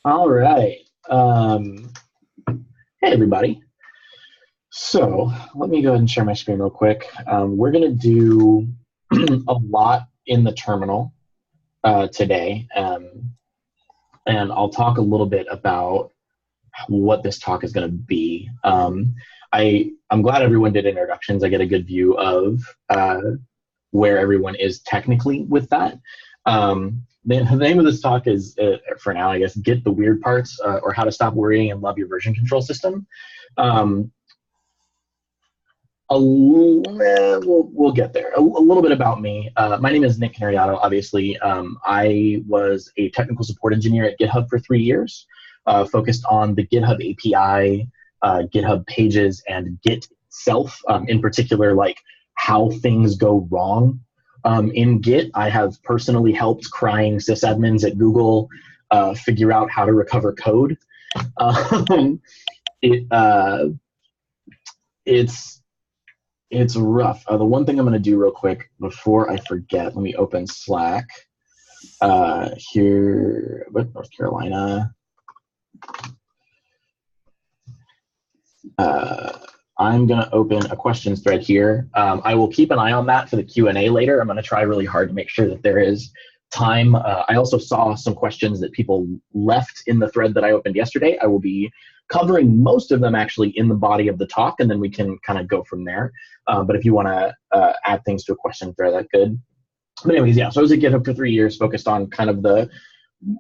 All right. Hey, everybody. So let me go ahead and share my screen real quick. We're going to do a lot in the terminal today, and I'll talk a little bit about what this talk is going to be. I'm glad everyone did introductions. I get a good view of where everyone is technically with that. The name of this talk is, for now, I guess, Get the Weird Parts, or How to Stop Worrying and Love Your Version Control System. We'll get there. A little bit about me. My name is Nick Henriato, obviously. I was a technical support engineer at GitHub for 3 years, focused on the GitHub API, GitHub pages, and Git itself, in particular, like how things go wrong. In Git, I have personally helped crying sysadmins at Google figure out how to recover code. It's rough. The one thing I'm going to do real quick before I forget, let me open Slack here, North Carolina. I'm going to open a questions thread here. I will keep an eye on that for the Q&A later. I'm going to try really hard to make sure that there is time. I also saw some questions that people left in the thread that I opened yesterday. I will be covering most of them actually in the body of the talk, and then we can kind of go from there. But if you want to add things to a question thread, that's good. But anyways, yeah, so I was at GitHub for 3 years, focused on kind of the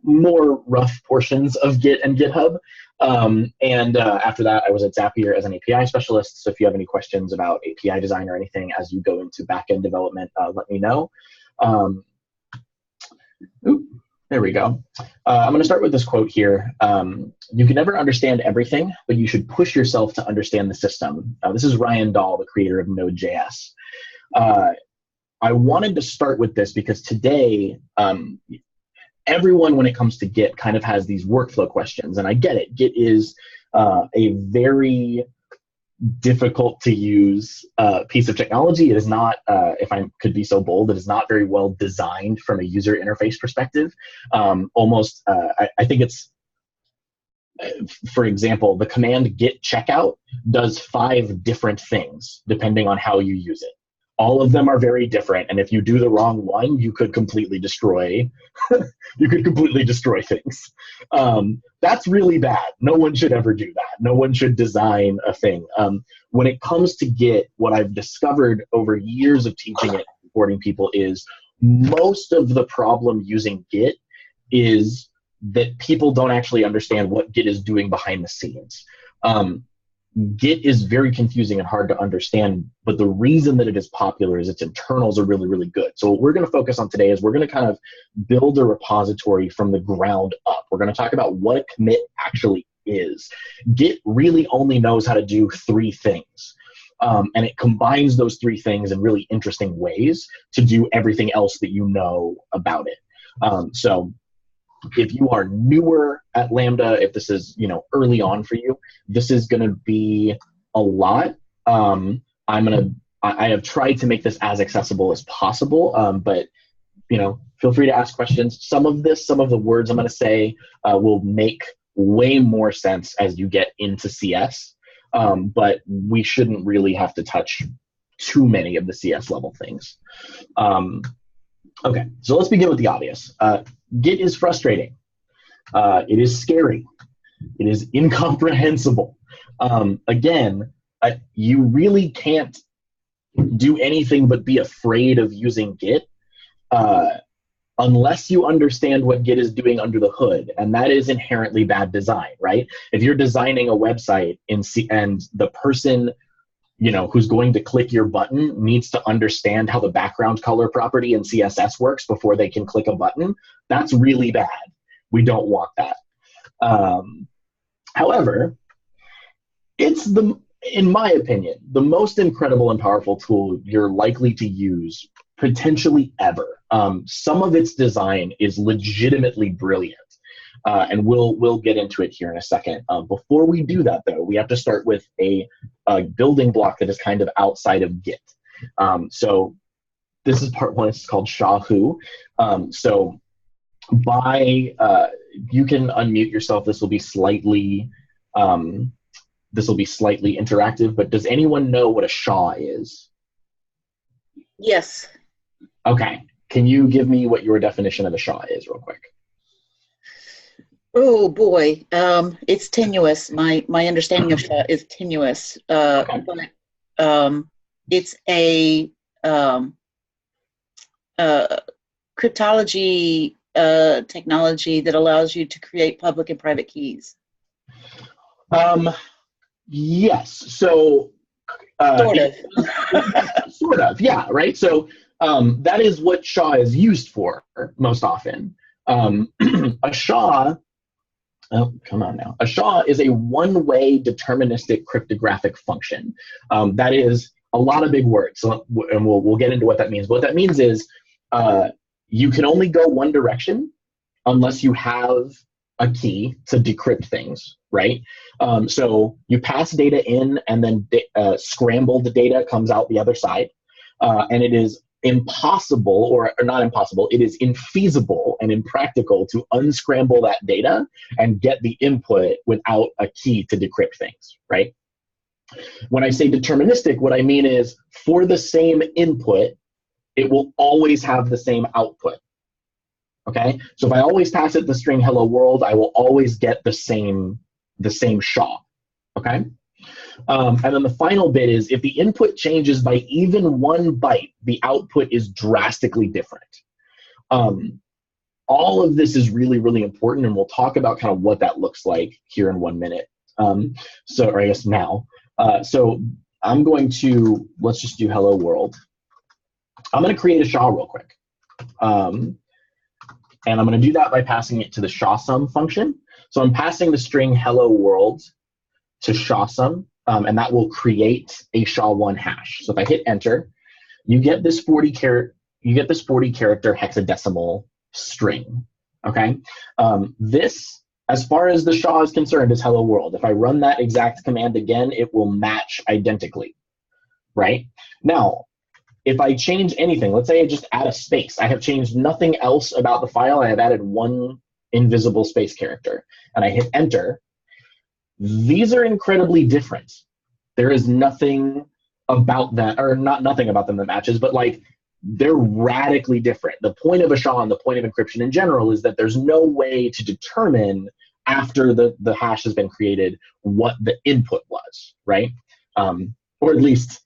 more rough portions of Git and GitHub. After that, I was at Zapier as an API specialist. So if you have any questions about API design or anything as you go into backend development, let me know. There we go. I'm going to start with this quote here. You can never understand everything, but you should push yourself to understand the system. This is Ryan Dahl, the creator of Node.js. I wanted to start with this because today, everyone, when it comes to Git, kind of has these workflow questions, and I get it. Git is a very difficult to use piece of technology. It is not, if I could be so bold, it is not very well designed from a user interface perspective. I think it's, for example, the command git checkout does 5 different things depending on how you use it. All of them are very different, and if you do the wrong one, you could completely destroy things. That's really bad. No one should ever do that. No one should design a thing. When it comes to Git, what I've discovered over years of teaching it and supporting people is most of the problem using Git is that people don't actually understand what Git is doing behind the scenes. Git is very confusing and hard to understand, but the reason that it is popular is its internals are really, really good. So what we're going to focus on today is we're going to kind of build a repository from the ground up. We're going to talk about what a commit actually is. Git really only knows how to do 3 things, and it combines those 3 things in really interesting ways to do everything else that you know about it. So if you are newer at Lambda, if this is early on for you, this is going to be a lot. I have tried to make this as accessible as possible, but feel free to ask questions. Some of the words I'm going to say will make way more sense as you get into CS, but we shouldn't really have to touch too many of the CS level things. Okay, so let's begin with the obvious. Git is frustrating. It is scary. It is incomprehensible. Again, you really can't do anything but be afraid of using Git unless you understand what Git is doing under the hood, and that is inherently bad design, right? If you're designing a website and the person who's going to click your button needs to understand how the background color property in CSS works before they can click a button, that's really bad. We don't want that. However, it's in my opinion, the most incredible and powerful tool you're likely to use potentially ever. Some of its design is legitimately brilliant. And we'll get into it here in a second. Before we do that, though, we have to start with a building block that is kind of outside of Git. So this is part 1. It's called SHA-WHO. So by you can unmute yourself. This will be slightly interactive, but does anyone know what a SHA is? Yes. Okay. Can you give me what your definition of a SHA is real quick? Oh boy, it's tenuous. My understanding of SHA is tenuous, Okay. but it's a cryptology technology that allows you to create public and private keys. Um, yes. So Sort of. sort of, yeah, right. So that is what SHA is used for most often. A SHA, oh, come on now. A SHA is a one-way deterministic cryptographic function. That is a lot of big words, so, and we'll get into what that means. But what that means is you can only go one direction unless you have a key to decrypt things, right? So you pass data in, and then scrambled data comes out the other side, and it is impossible, or not impossible, it is infeasible and impractical to unscramble that data and get the input without a key to decrypt things, right? When I say deterministic, what I mean is for the same input, it will always have the same output. Okay, so if I always pass it the string hello world, I will always get the same SHA. Okay, and then the final bit is if the input changes by even 1 byte, the output is drastically different. All of this is really, really important, and we'll talk about kind of what that looks like here in 1 minute. Or I guess now. So I'm going to, let's just do hello world. I'm going to create a SHA real quick. And I'm going to do that by passing it to the SHA-SUM function. So I'm passing the string hello world to SHA-SUM, and that will create a SHA-1 hash. So if I hit enter, you get this 40 character hexadecimal string. Okay, this, as far as the SHA is concerned, is hello world. If I run that exact command again, it will match identically. Right now, if I change anything, let's say I just add a space, I have changed nothing else about the file, I have added 1 invisible space character, and I hit enter, these are incredibly different. There is nothing about that, or not nothing about them that matches, but like they're radically different. The point of a SHA and the point of encryption in general is that there's no way to determine after the hash has been created what the input was, right? Or at least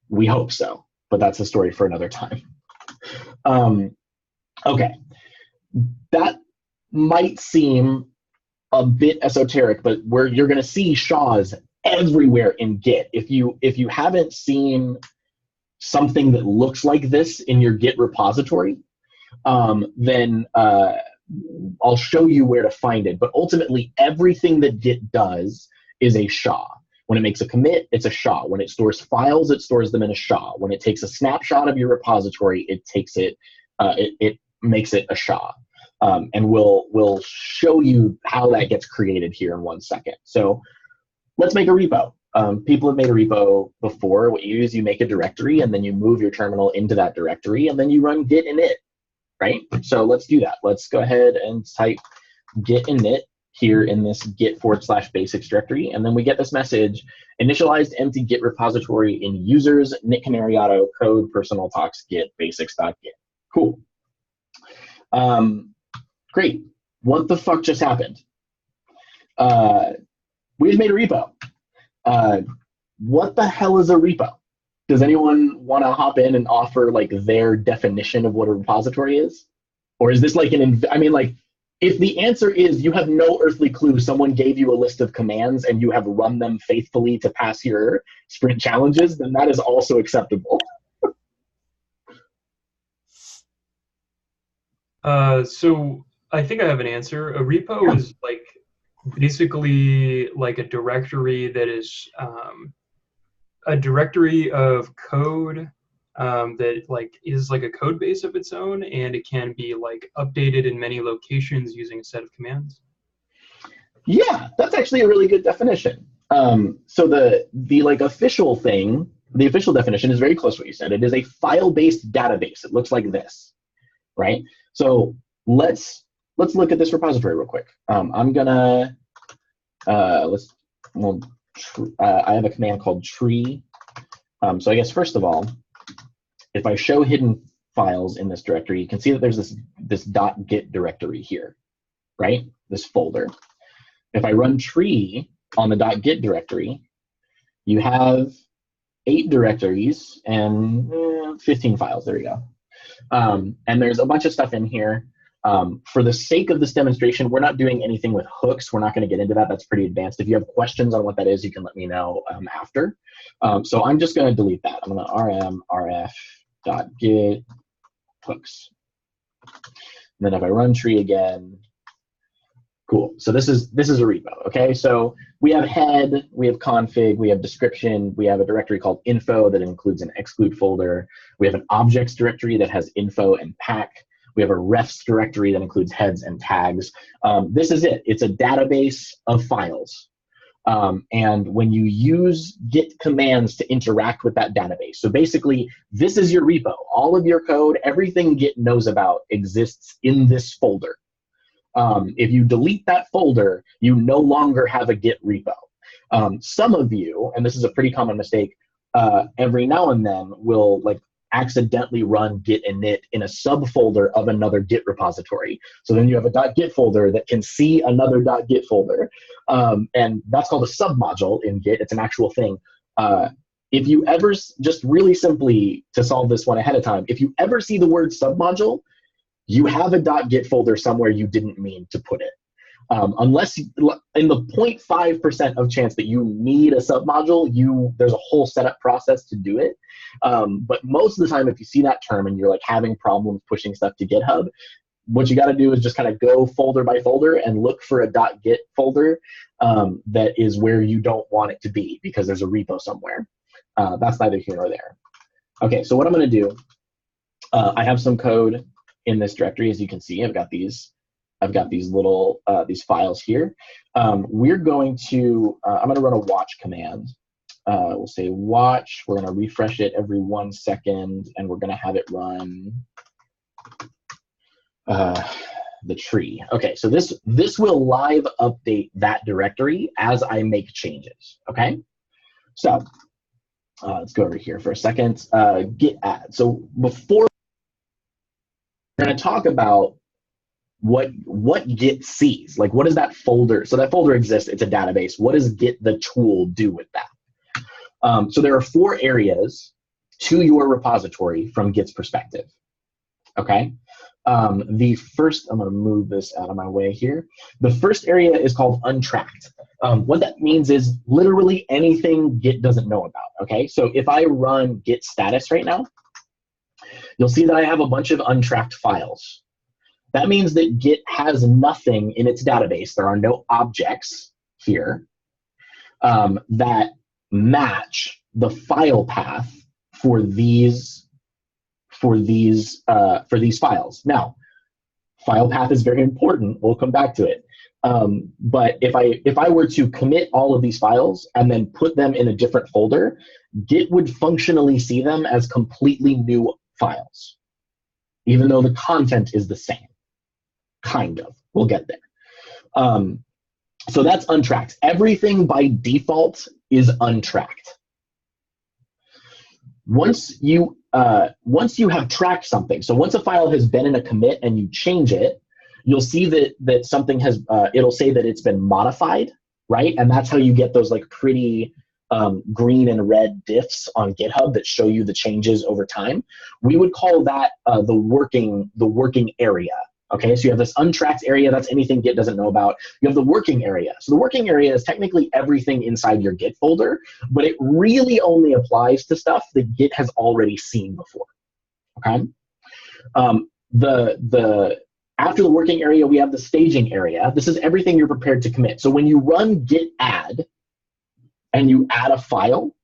we hope so. But that's a story for another time. Okay, that might seem a bit esoteric, but you're going to see SHAs everywhere in Git. If you haven't seen something that looks like this in your Git repository, then I'll show you where to find it. But ultimately, everything that Git does is a SHA. When it makes a commit, it's a SHA. When it stores files, it stores them in a SHA. When it takes a snapshot of your repository, it makes it a SHA. And we'll show you how that gets created here in 1 second. So let's make a repo. People have made a repo before. What you do is you make a directory, and then you move your terminal into that directory, and then you run git init, right? So let's do that. Let's go ahead and type git init here in this git/basics directory, and then we get this message: initialized empty git repository in users Nick Canariato code personal talks git basics.git. Cool. Great. What the fuck just happened? We just made a repo. What the hell is a repo? Does anyone want to hop in and offer like their definition of what a repository is? Or is this like if the answer is you have no earthly clue, someone gave you a list of commands and you have run them faithfully to pass your sprint challenges, then that is also acceptable. So I think I have an answer. A repo is like basically like a directory that is a directory of code that like is like a code base of its own, and it can be like updated in many locations using a set of commands. Yeah, that's actually a really good definition. So the like official thing, the official definition is very close to what you said. It is a file-based database. It looks like this, right? So let's let's look at this repository real quick. I'm gonna I have a command called tree. So I guess first of all, if I show hidden files in this directory, you can see that there's this .git directory here, right? This folder. If I run tree on the .git directory, you have 8 directories and 15 files. There you go. And there's a bunch of stuff in here. For the sake of this demonstration, we're not doing anything with hooks. We're not going to get into that. That's pretty advanced. If you have questions on what that is, you can let me know after. So I'm just going to delete that. I'm going to rm rf.git hooks. And then if I run tree again, cool. So this is a repo. Okay, so we have head, we have config, we have description, we have a directory called info that includes an exclude folder. We have an objects directory that has info and pack. We have a refs directory that includes heads and tags. This is it. It's a database of files. And when you use git commands to interact with that database, so basically, this is your repo. All of your code, everything Git knows about exists in this folder. If you delete that folder, you no longer have a Git repo. Some of you, and this is a pretty common mistake, every now and then will accidentally run git init in a subfolder of another Git repository. So then you have a .git folder that can see another .git folder. And that's called a submodule in Git. It's an actual thing. If you ever, just really simply to solve this one ahead of time, if you ever see the word submodule, you have a .git folder somewhere you didn't mean to put it. Unless in the 0.5% of chance that you need a submodule, there's a whole setup process to do it. But most of the time, if you see that term and you're having problems pushing stuff to GitHub, what you got to do is just kind of go folder by folder and look for a .git folder that is where you don't want it to be because there's a repo somewhere. That's neither here nor there. Okay, so what I'm going to do, I have some code in this directory, as you can see. I've got these little these files here. We're going to I'm going to run a watch command. We'll say watch. We're going to refresh it every 1 second, and we're going to have it run the tree. Okay, so this will live update that directory as I make changes. Okay, so let's go over here for a second. Git add. So before we're going to talk about what Git sees, what is that folder? So that folder exists. It's a database. What does Git, the tool, do with that? So there are 4 areas to your repository from Git's perspective. Okay. The first, I'm going to move this out of my way here. The first area is called untracked. What that means is literally anything Git doesn't know about. Okay. So if I run Git status right now, you'll see that I have a bunch of untracked files. That means that Git has nothing in its database. There are no objects here that match the file path for these files. Now, file path is very important. We'll come back to it. But if I were to commit all of these files and then put them in a different folder, Git would functionally see them as completely new files, even though the content is the same. Kind of. We'll get there. So that's untracked. Everything by default is untracked. Once you have tracked something, so once a file has been in a commit and you change it, you'll see that something has, it'll say that it's been modified, right? And that's how you get those pretty green and red diffs on GitHub that show you the changes over time. We would call that the working area. Okay, so you have this untracked area. That's anything Git doesn't know about. You have the working area. So the working area is technically everything inside your Git folder, but it really only applies to stuff that Git has already seen before. Okay. After the working area, we have the staging area. This is everything you're prepared to commit. So when you run git add and you add a file,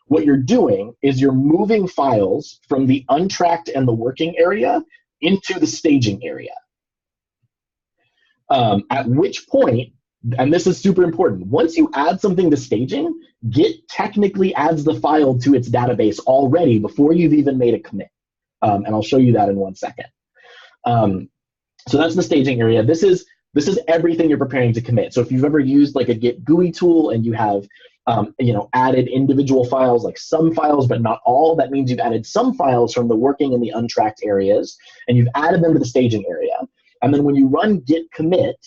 what you're doing is you're moving files from the untracked and the working area into the staging area. At which point, and this is super important, once you add something to staging, Git technically adds the file to its database already before you've even made a commit. And I'll show you that in 1 second. So that's the staging area. This is everything you're preparing to commit. So if you've ever used like a Git GUI tool and you have added individual files, like some files but not all, that means you've added some files from the working and the untracked areas, and you've added them to the staging area. And then when you run git commit,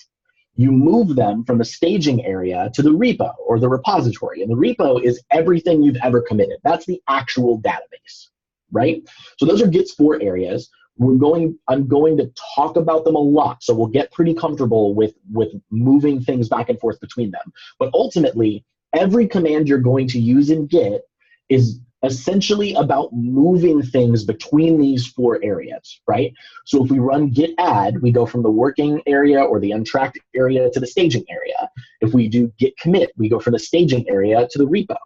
you move them from the staging area to the repo or the repository. And the repo is everything you've ever committed. That's the actual database, right? So those are Git's 4 areas. I'm going to talk about them a lot, so we'll get pretty comfortable with moving things back and forth between them. But ultimately, every command you're going to use in Git is essentially about moving things between these 4 areas, right? So if we run git add, we go from the working area or the untracked area to the staging area. If we do git commit, we go from the staging area to the repo.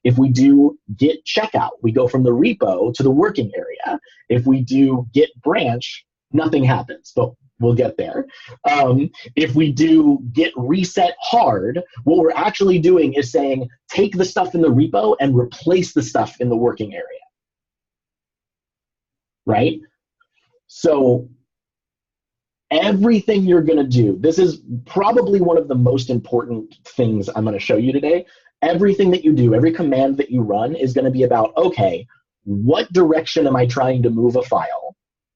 If we do git checkout, we go from the repo to the working area. If we do git branch, nothing happens, but we'll get there. If we do git reset hard, what we're actually doing is saying, take the stuff in the repo and replace the stuff in the working area, right? So everything you're going to do, this is probably one of the most important things I'm going to show you today. Everything that you do, every command that you run is going to be about, okay, what direction am I trying to move a file?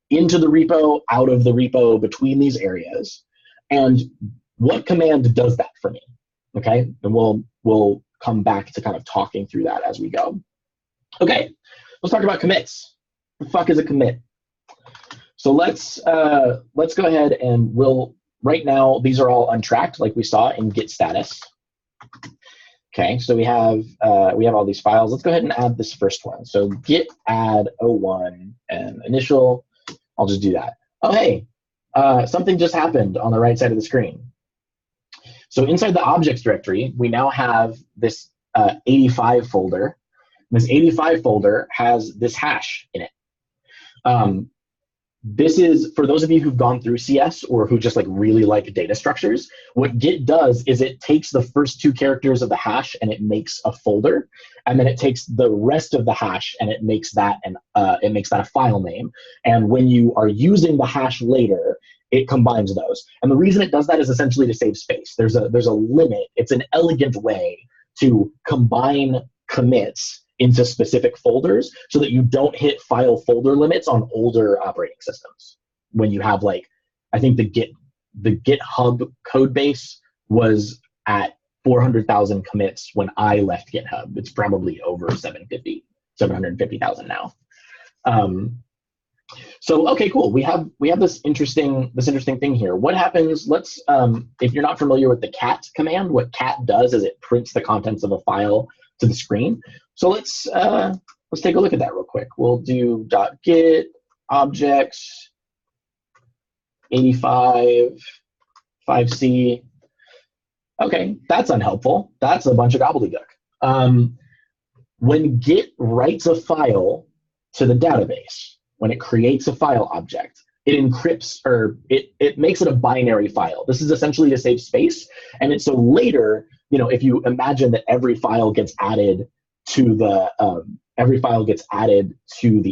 Into the repo, out of the repo, between these areas, and what command does that for me, okay? And we'll come back to kind of talking through that as we go. Okay, let's talk about commits. What the fuck is a commit? So let's go ahead and right now, these are all untracked like we saw in git status. Okay, so we have all these files. Let's go ahead and add this first one. So git add 01 and initial. I'll just do that. Oh, hey, something just happened on the right side of the screen. So inside the objects directory, we now have this 85 folder. This 85 folder has this hash in it. This is, for those of you who've gone through CS or who just like really like data structures, what Git does is it takes the first 2 characters of the hash and it makes a folder, and then it takes the rest of the hash and it makes that a file name. And when you are using the hash later, it combines those. And the reason it does that is essentially to save space. There's a limit. It's an elegant way to combine commits into specific folders so that you don't hit file folder limits on older operating systems. When you have like, I think the GitHub code base was at 400,000 commits when I left GitHub. It's probably over 750,000 now. So okay, cool. We have this interesting thing here. What happens? Let's if you're not familiar with the cat command, what cat does is it prints the contents of a file to the screen. So let's take a look at that real quick. We'll do .git objects 85 5c. Okay, that's unhelpful. That's a bunch of gobbledygook. When Git writes a file to the database, when it creates a file object, it encrypts, or it makes it a binary file. This is essentially to save space. And it's so later, if you imagine that every file gets added to the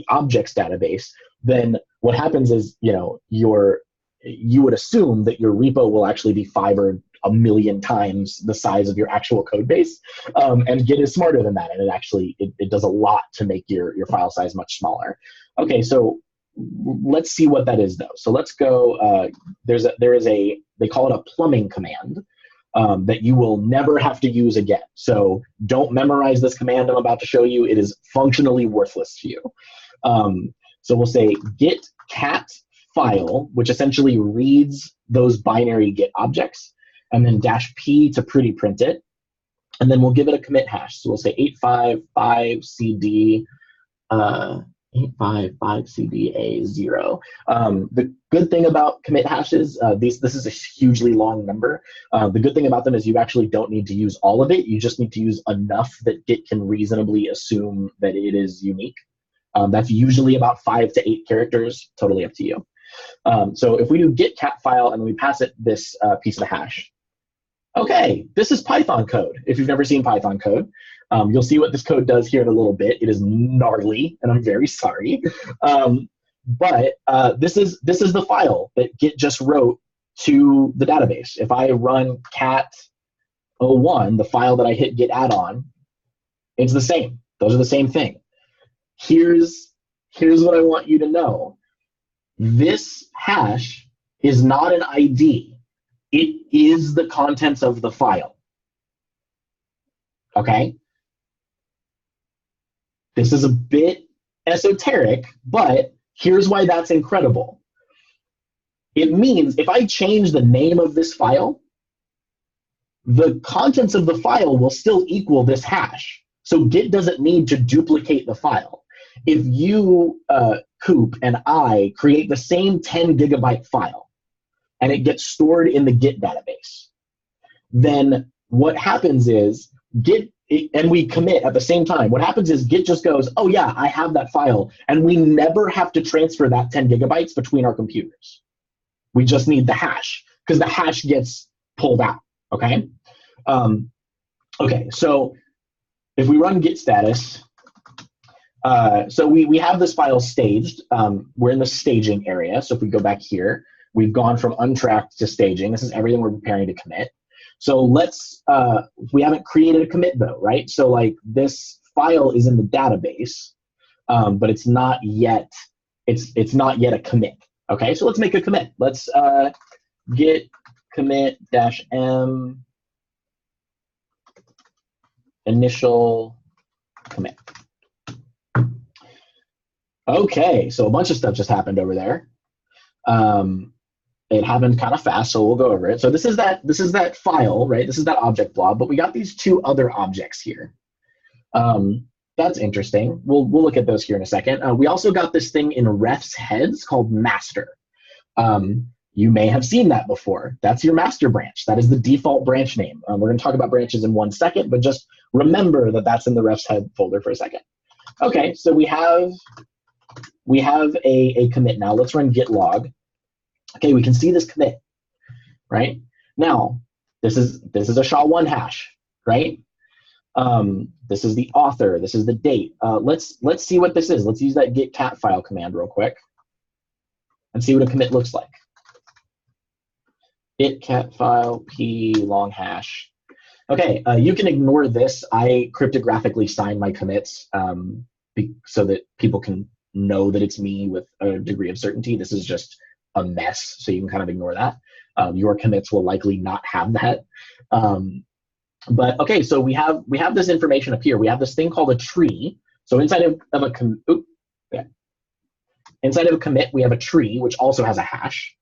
objects database, then what happens is, you would assume that your repo will actually be 5 or a million times the size of your actual code base. And Git is smarter than that, and it does a lot to make your file size much smaller. Okay, so let's see what that is though. So let's go, they call it a plumbing command that you will never have to use again. So don't memorize this command I'm about to show you. It is functionally worthless to you. So we'll say git cat file, which essentially reads those binary Git objects, and then -p to pretty print it. And then we'll give it a commit hash. So we'll say 855cd 855cda0. The good thing about commit hashes, this is a hugely long number. The good thing about them is you actually don't need to use all of it. You just need to use enough that Git can reasonably assume that it is unique. That's usually about 5 to 8 characters, totally up to you. So if we do git cat file and we pass it this piece of the hash, okay, this is Python code. If you've never seen Python code, you'll see what this code does here in a little bit. It is gnarly, and I'm very sorry. But this is the file that Git just wrote to the database. If I run cat01, the file that I hit git add on, it's the same. Those are the same thing. Here's what I want you to know. This hash is not an ID. It is the contents of the file. Okay? This is a bit esoteric, but here's why that's incredible. It means if I change the name of this file, the contents of the file will still equal this hash. So Git doesn't need to duplicate the file. If you, Coop, and I create the same 10 gigabyte file, and it gets stored in the Git database, then what happens is Git, and we commit at the same time, what happens is Git just goes, oh yeah, I have that file, and we never have to transfer that 10 gigabytes between our computers. We just need the hash, because the hash gets pulled out, okay? Okay, so if we run git status, so we have this file staged. We're in the staging area, so if we go back here, we've gone from untracked to staging. This is everything we're preparing to commit. So let's, we haven't created a commit though, right? So like this file is in the database, but it's not yet, it's not yet a commit. Okay, so let's make a commit. Let's git commit -m initial commit. Okay, so a bunch of stuff just happened over there. It happened kind of fast, so we'll go over it. So this is that file, right? This is that object blob, but we got these two other objects here. That's interesting. We'll look at those here in a second. We also got this thing in refs heads called master. You may have seen that before. That's your master branch. That is the default branch name. We're going to talk about branches in 1 second, but just remember that that's in the refs head folder for a second. Okay, so we have a commit now. Let's run git log. Okay, we can see this commit, right? Now, this is a SHA-1 hash, right? This is the author. This is the date. Let's see what this is. Let's use that git cat file command real quick and see what a commit looks like. Git cat file p long hash. Okay, you can ignore this. I cryptographically sign my commits so that people can know that it's me with a degree of certainty. This is just a mess, so you can kind of ignore that. Your commits will likely not have that. But okay, so we have this information up here. We have this thing called a tree. So inside of a commit, we have a tree, which also has a hash.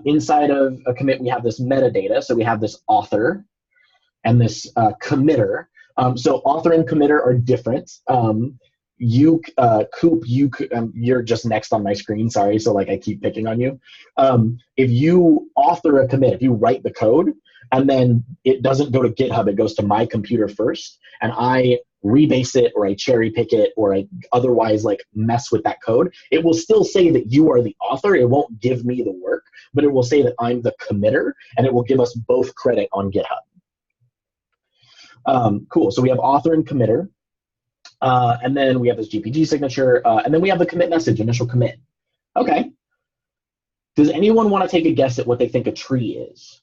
Inside of a commit, we have this metadata. So we have this author and this committer. So author and committer are different. Coop, you're just next on my screen, sorry, so like I keep picking on you. If you author a commit, if you write the code, and then it doesn't go to GitHub, it goes to my computer first, and I rebase it, or I cherry pick it, or I otherwise like mess with that code, it will still say that you are the author. It won't give me the work, but it will say that I'm the committer, and it will give us both credit on GitHub. Cool, so we have author and committer. And then we have this GPG signature, and then we have the commit message, initial commit. Okay. Does anyone want to take a guess at what they think a tree is?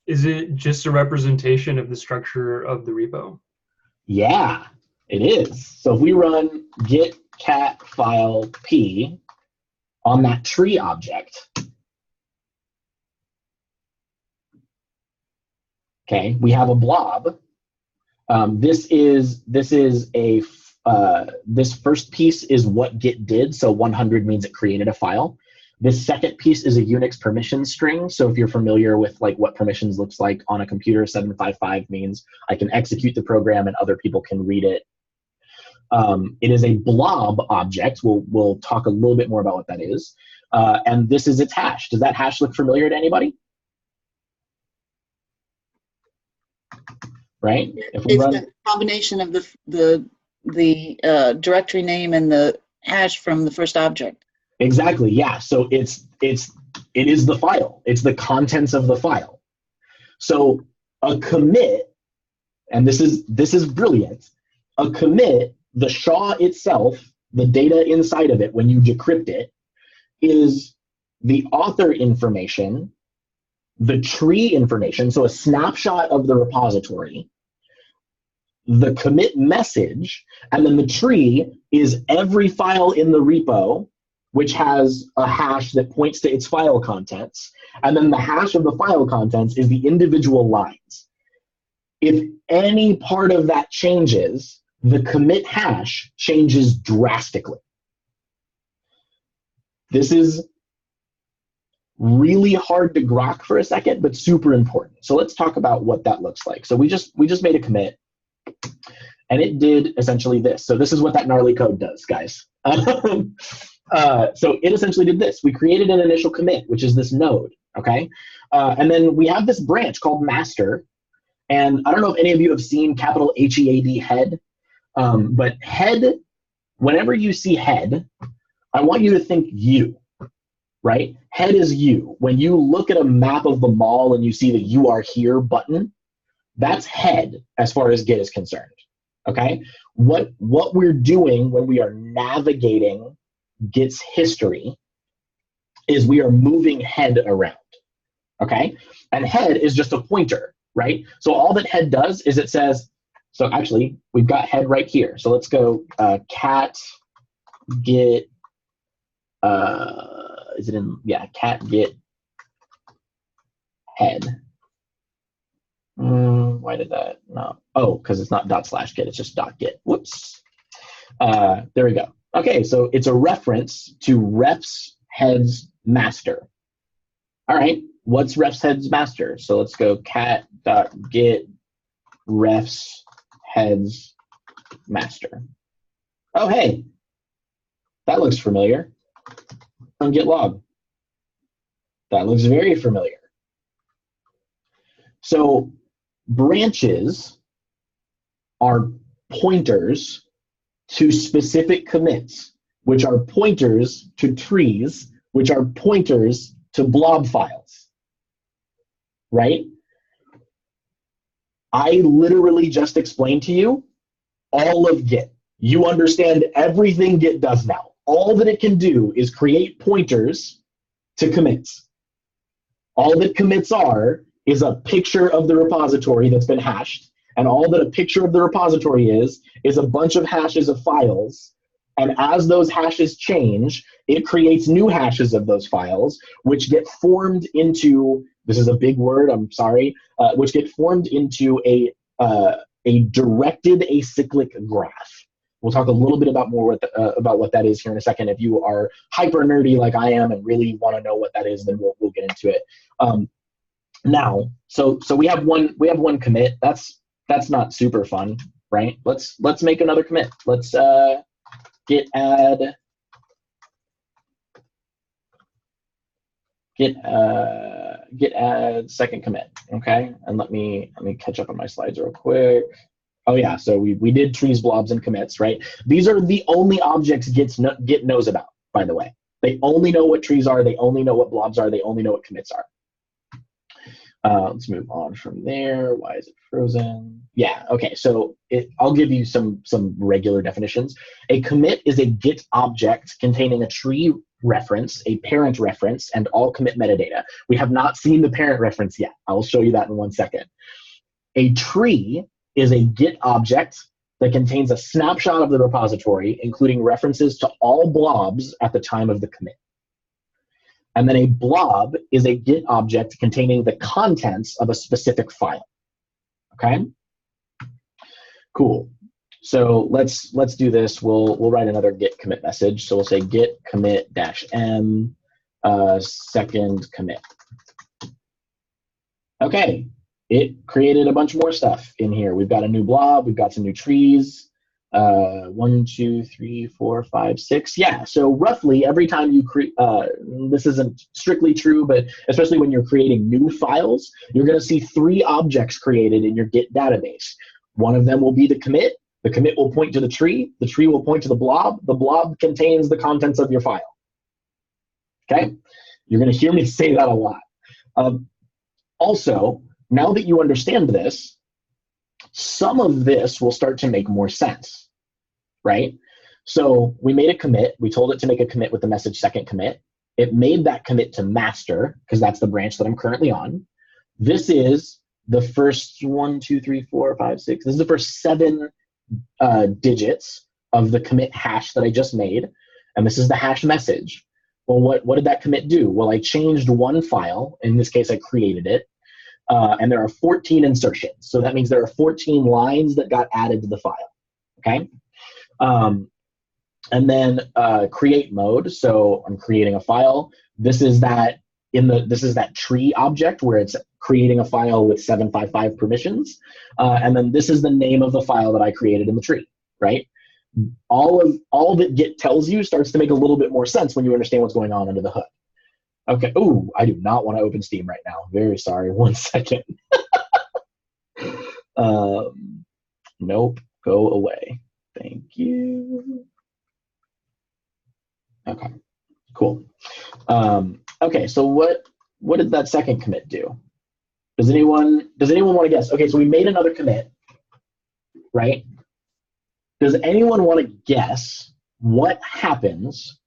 Is it just a representation of the structure of the repo? Yeah, it is. So if we run git cat file p on that tree object, okay, we have a blob. This first piece is what Git did. So 100 means it created a file. This second piece is a Unix permission string. So if you're familiar with like what permissions looks like on a computer, 755 means I can execute the program and other people can read it. It is a blob object. We'll talk a little bit more about what that is. And this is its hash. Does that hash look familiar to anybody? Right? If we It's run the combination of the directory name and the hash from the first object. Exactly, yeah. So it is the file. It's the contents of the file. So a commit, and this is brilliant, a commit, the SHA itself, the data inside of it when you decrypt it, is the author information, the tree information, so a snapshot of the repository, the commit message, and then the tree is every file in the repo which has a hash that points to its file contents, and then the hash of the file contents is the individual lines. If any part of that changes, the commit hash changes drastically. This is really hard to grok for a second, but super important. So let's talk about what that looks like. So we just made a commit, and it did essentially this. So this is what that gnarly code does, guys. So it essentially did this. We created an initial commit, which is this node, okay? And then we have this branch called master. And I don't know if any of you have seen capital HEAD head, but head, whenever you see head, I want you to think you, right? Head is you. When you look at a map of the mall and you see the "you are here" button, that's head as far as Git is concerned, okay? What we're doing when we are navigating Git's history is we are moving head around, okay? And head is just a pointer, right? So all that head does is it says, so actually we've got head right here. So let's go cat git, is it in, yeah, cat git head. Why did that not? Oh, because it's not ./git, it's just .git. Whoops. There we go. Okay, so it's a reference to refs heads master. All right, what's refs heads master? So let's go cat.git refs heads master. Oh, hey, that looks familiar. On git log. That looks very familiar. So branches are pointers to specific commits, which are pointers to trees, which are pointers to blob files, right? I literally just explained to you all of Git. You understand everything Git does now. All that it can do is create pointers to commits. All that commits are is a picture of the repository that's been hashed, and all that a picture of the repository is a bunch of hashes of files, and as those hashes change, it creates new hashes of those files, which get formed into, this is a big word, I'm sorry, which get formed into a directed acyclic graph. We'll talk a little bit about what that is here in a second. If you are hyper nerdy like I am and really want to know what that is, then we'll get into it. Now, so we have one commit. That's not super fun, right? Let's make another commit. Let's git add second commit, okay? And let me catch up on my slides real quick. Oh yeah, so we did trees, blobs, and commits, right? These are the only objects Git knows about, by the way. They only know what trees are, they only know what blobs are, they only know what commits are. Let's move on from there. Why is it frozen? Yeah, okay, so I'll give you some regular definitions. A commit is a Git object containing a tree reference, a parent reference, and all commit metadata. We have not seen the parent reference yet. I'll show you that in 1 second. A tree is a Git object that contains a snapshot of the repository, including references to all blobs at the time of the commit. And then a blob is a Git object containing the contents of a specific file. Okay? Cool. So let's do this. We'll write another git commit message. So we'll say git commit -m second commit. Okay. It created a bunch more stuff in here. We've got a new blob. We've got some new trees. 1, 2, 3, 4, 5, 6. Yeah, so roughly every time you create, this isn't strictly true, but especially when you're creating new files, you're going to see 3 objects created in your Git database. One of them will be the commit. The commit will point to the tree will point to the blob contains the contents of your file. Okay? You're going to hear me say that a lot. Also, now that you understand this, some of this will start to make more sense, right? So we made a commit. We told it to make a commit with the message second commit. It made that commit to master because that's the branch that I'm currently on. This is the first 1, 2, 3, 4, 5, 6. This is the first 7 digits of the commit hash that I just made. And this is the hash message. Well, what did that commit do? Well, I changed one file. In this case, I created it. And there are 14 insertions. So that means there are 14 lines that got added to the file. Okay. And then create mode. So I'm creating a file. This is that tree object where it's creating a file with 755 permissions. And then this is the name of the file that I created in the tree, right? All that Git tells you starts to make a little bit more sense when you understand what's going on under the hood. Okay. Ooh, I do not want to open Steam right now. Very sorry. 1 second. Nope. Go away. Thank you. Okay. Cool. Okay. So what did that second commit do? Does anyone want to guess? Okay. So we made another commit, right? Does anyone want to guess what happens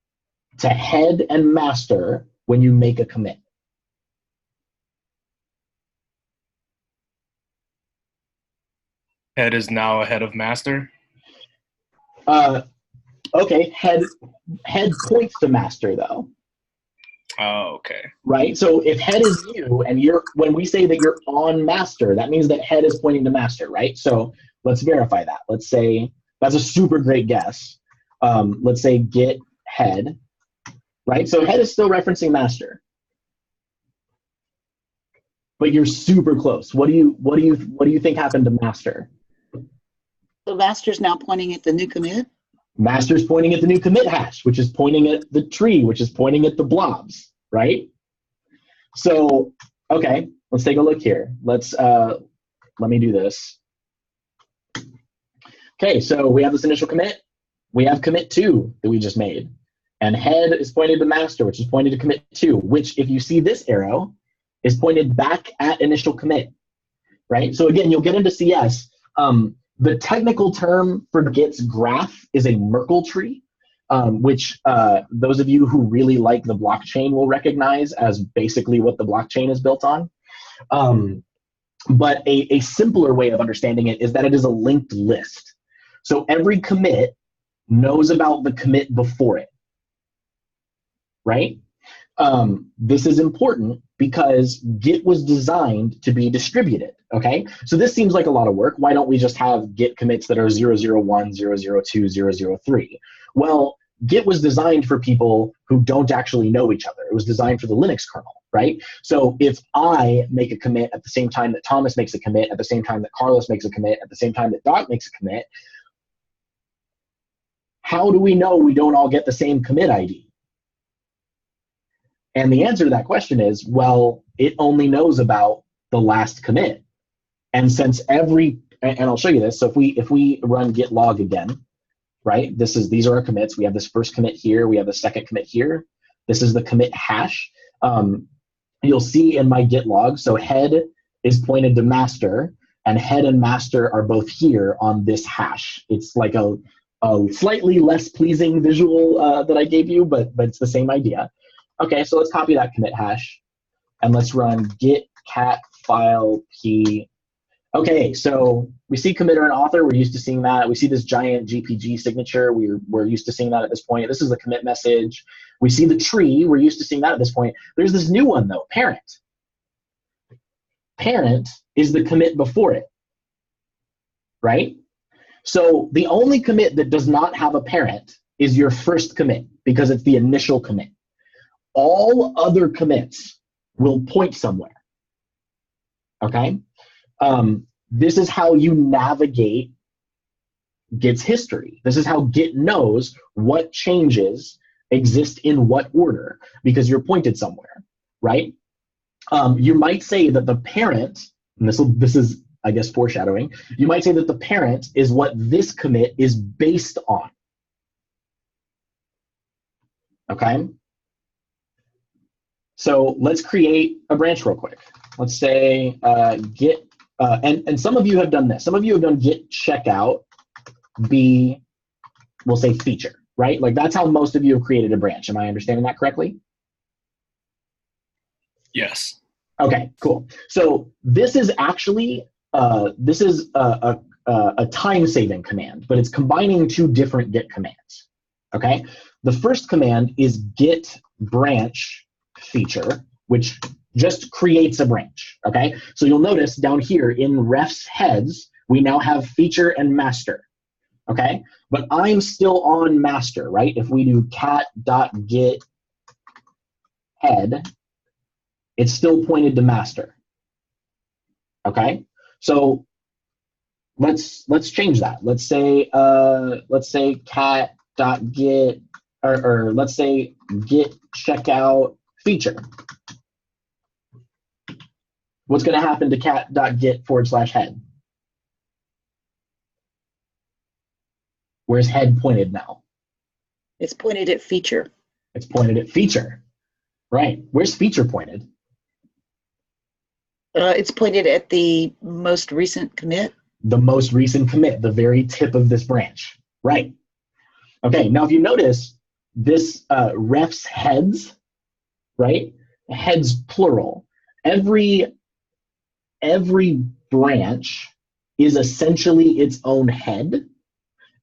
to head and master when you make a commit? Head is now ahead of master. Okay, head points to master though. Oh, okay. Right. So if head is you and when we say that you're on master, that means that head is pointing to master, right? So let's verify that. Let's say that's a super great guess. Let's say git head, right? So head is still referencing master, but you're super close. What do you think happened to master? So master's now pointing at the new commit? Master's pointing at the new commit hash, which is pointing at the tree, which is pointing at the blobs, right? So, okay, let's take a look here. Let me do this. Okay, so we have this initial commit. We have commit 2 that we just made. And head is pointed to master, which is pointed to commit 2, which if you see this arrow is pointed back at initial commit, right? So again, you'll get into CS. The technical term for Git's graph is a Merkle tree, which those of you who really like the blockchain will recognize as basically what the blockchain is built on. But a simpler way of understanding it is that it is a linked list. So every commit knows about the commit before it, right? This is important because Git was designed to be distributed, okay? So this seems like a lot of work. Why don't we just have Git commits that are 001, 002, 003? Well, Git was designed for people who don't actually know each other. It was designed for the Linux kernel, right? So if I make a commit at the same time that Thomas makes a commit, at the same time that Carlos makes a commit, at the same time that Doc makes a commit, how do we know we don't all get the same commit ID? And the answer to that question is, well, it only knows about the last commit. And since and I'll show you this. So if we run git log again, right? These are our commits. We have this first commit here. We have the second commit here. This is the commit hash. You'll see in my git log, so head is pointed to master, and head and master are both here on this hash. It's like a slightly less pleasing visual that I gave you, but it's the same idea. Okay, so let's copy that commit hash, and let's run git cat file p. Okay, so we see committer and author. We're used to seeing that. We see this giant GPG signature. We're used to seeing that at this point. This is the commit message. We see the tree. We're used to seeing that at this point. There's this new one, though, parent. Parent is the commit before it, right? So the only commit that does not have a parent is your first commit because it's the initial commit. All other commits will point somewhere, okay? This is how you navigate Git's history. This is how Git knows what changes exist in what order because you're pointed somewhere, right? You might say that the parent, and this is, I guess, foreshadowing, you might say that the parent is what this commit is based on, okay? So let's create a branch real quick. Let's say git and some of you have done this. Some of you have done git checkout b, we'll say feature, right? Like that's how most of you have created a branch. Am I understanding that correctly? Yes. Okay, cool. So this is actually this is a time-saving command, but it's combining two different git commands. Okay, the first command is git branch feature, which just creates a branch. Okay, so you'll notice down here in refs heads, we now have feature and master. Okay, but I'm still on master, right? If we do cat.get head, it's still pointed to master. Okay, so let's change that. Let's say cat.get or let's say git checkout feature. What's going to happen to cat.get/head? Where's head pointed now? It's pointed at feature. It's pointed at feature. Right. Where's feature pointed? It's pointed at the most recent commit. The most recent commit, the very tip of this branch. Right. Okay, now if you notice, this refs heads, right? Heads plural. Every branch is essentially its own head,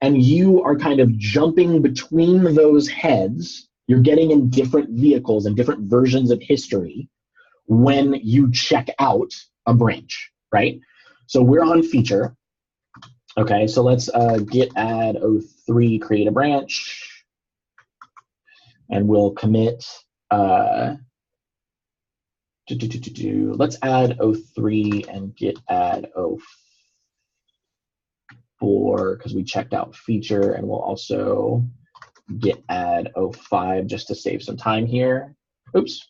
and you are kind of jumping between those heads. You're getting in different vehicles and different versions of history when you check out a branch, right? So we're on feature. Okay, so let's git add 03 create a branch, and we'll commit. Let's add 03 and git add 04 because we checked out feature, and we'll also git add 05 just to save some time here. Oops.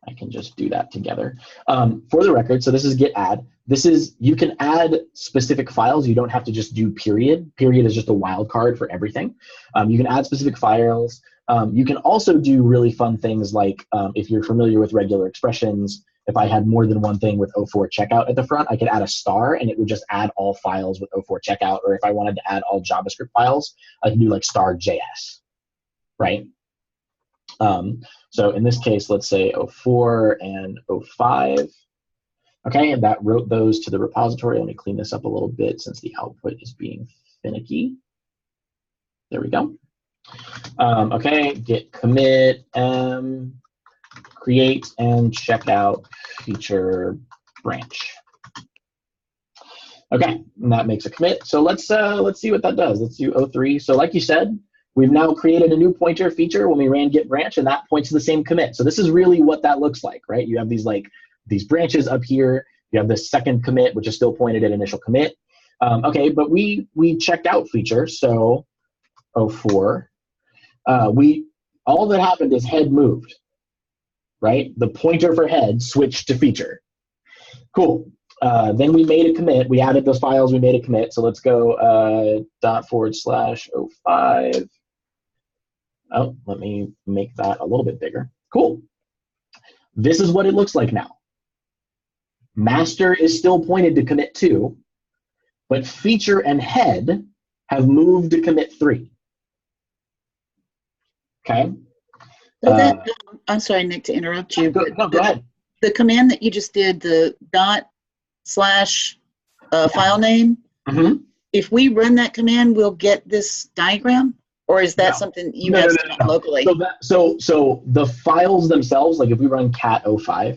I can just do that together. For the record, so this is git add. This is, you can add specific files. You don't have to just do period. Period is just a wildcard for everything. You can add specific files. You can also do really fun things like if you're familiar with regular expressions, if I had more than one thing with 04 checkout at the front, I could add a star and it would just add all files with 04 checkout. Or if I wanted to add all JavaScript files, I can do like star JS, right? So in this case, let's say 04 and 05. Okay, and that wrote those to the repository. Let me clean this up a little bit since the output is being finicky. There we go. Okay, git commit create and checkout feature branch. Okay, and that makes a commit. So let's see what that does. Let's do 03. So like you said, we've now created a new pointer feature when we ran git branch, and that points to the same commit. So this is really what that looks like, right? You have these branches up here. You have this second commit, which is still pointed at initial commit. Okay, but we checked out feature, so 04. All that happened is head moved, right? The pointer for head switched to feature. Cool. Then we made a commit. We added those files. We made a commit. So let's go //05. Oh, let me make that a little bit bigger. Cool. This is what it looks like now. Master is still pointed to commit 2, but feature and head have moved to commit 3. Okay. So that, I'm sorry, Nick, to interrupt you. Go ahead. The command that you just did, the / file name, if we run that command, we'll get this diagram? Or is that something you have set up locally? So the files themselves, like if we run cat 05,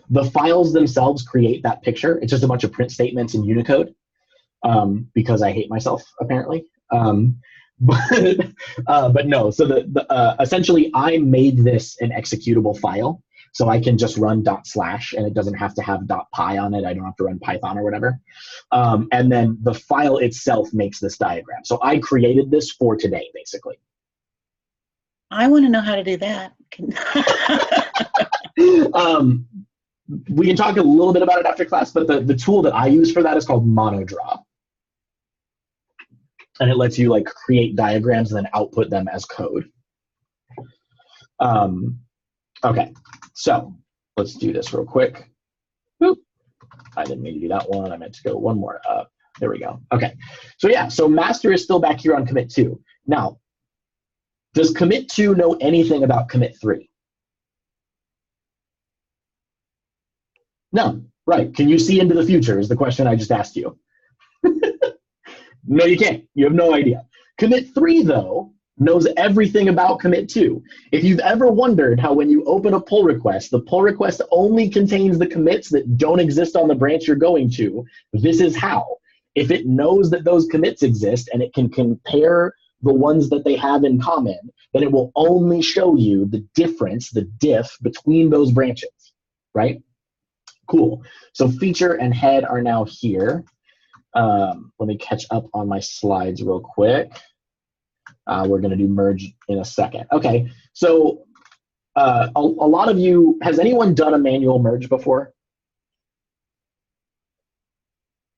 the files themselves create that picture. It's just a bunch of print statements in Unicode because I hate myself, apparently. But no, so essentially I made this an executable file. So I can just run // and it doesn't have to have .py on it. I don't have to run Python or whatever. And then the file itself makes this diagram. So I created this for today, basically. I want to know how to do that. We can talk a little bit about it after class, but the tool that I use for that is called MonoDraw. And it lets you like create diagrams and then output them as code. Okay, so let's do this real quick. I didn't mean to do that one. I meant to go one more up. There we go. Okay. So yeah, so master is still back here on commit 2. Now, does commit 2 know anything about commit 3? No. Right. Can you see into the future is the question I just asked you. No, you can't. You have no idea. Commit 3, though, knows everything about commit 2. If you've ever wondered how when you open a pull request, the pull request only contains the commits that don't exist on the branch you're going to, this is how. If it knows that those commits exist and it can compare the ones that they have in common, then it will only show you the difference, the diff, between those branches, right? Cool. So feature and head are now here. Let me catch up on my slides real quick. We're going to do merge in a second. Okay, so a lot of you, has anyone done a manual merge before?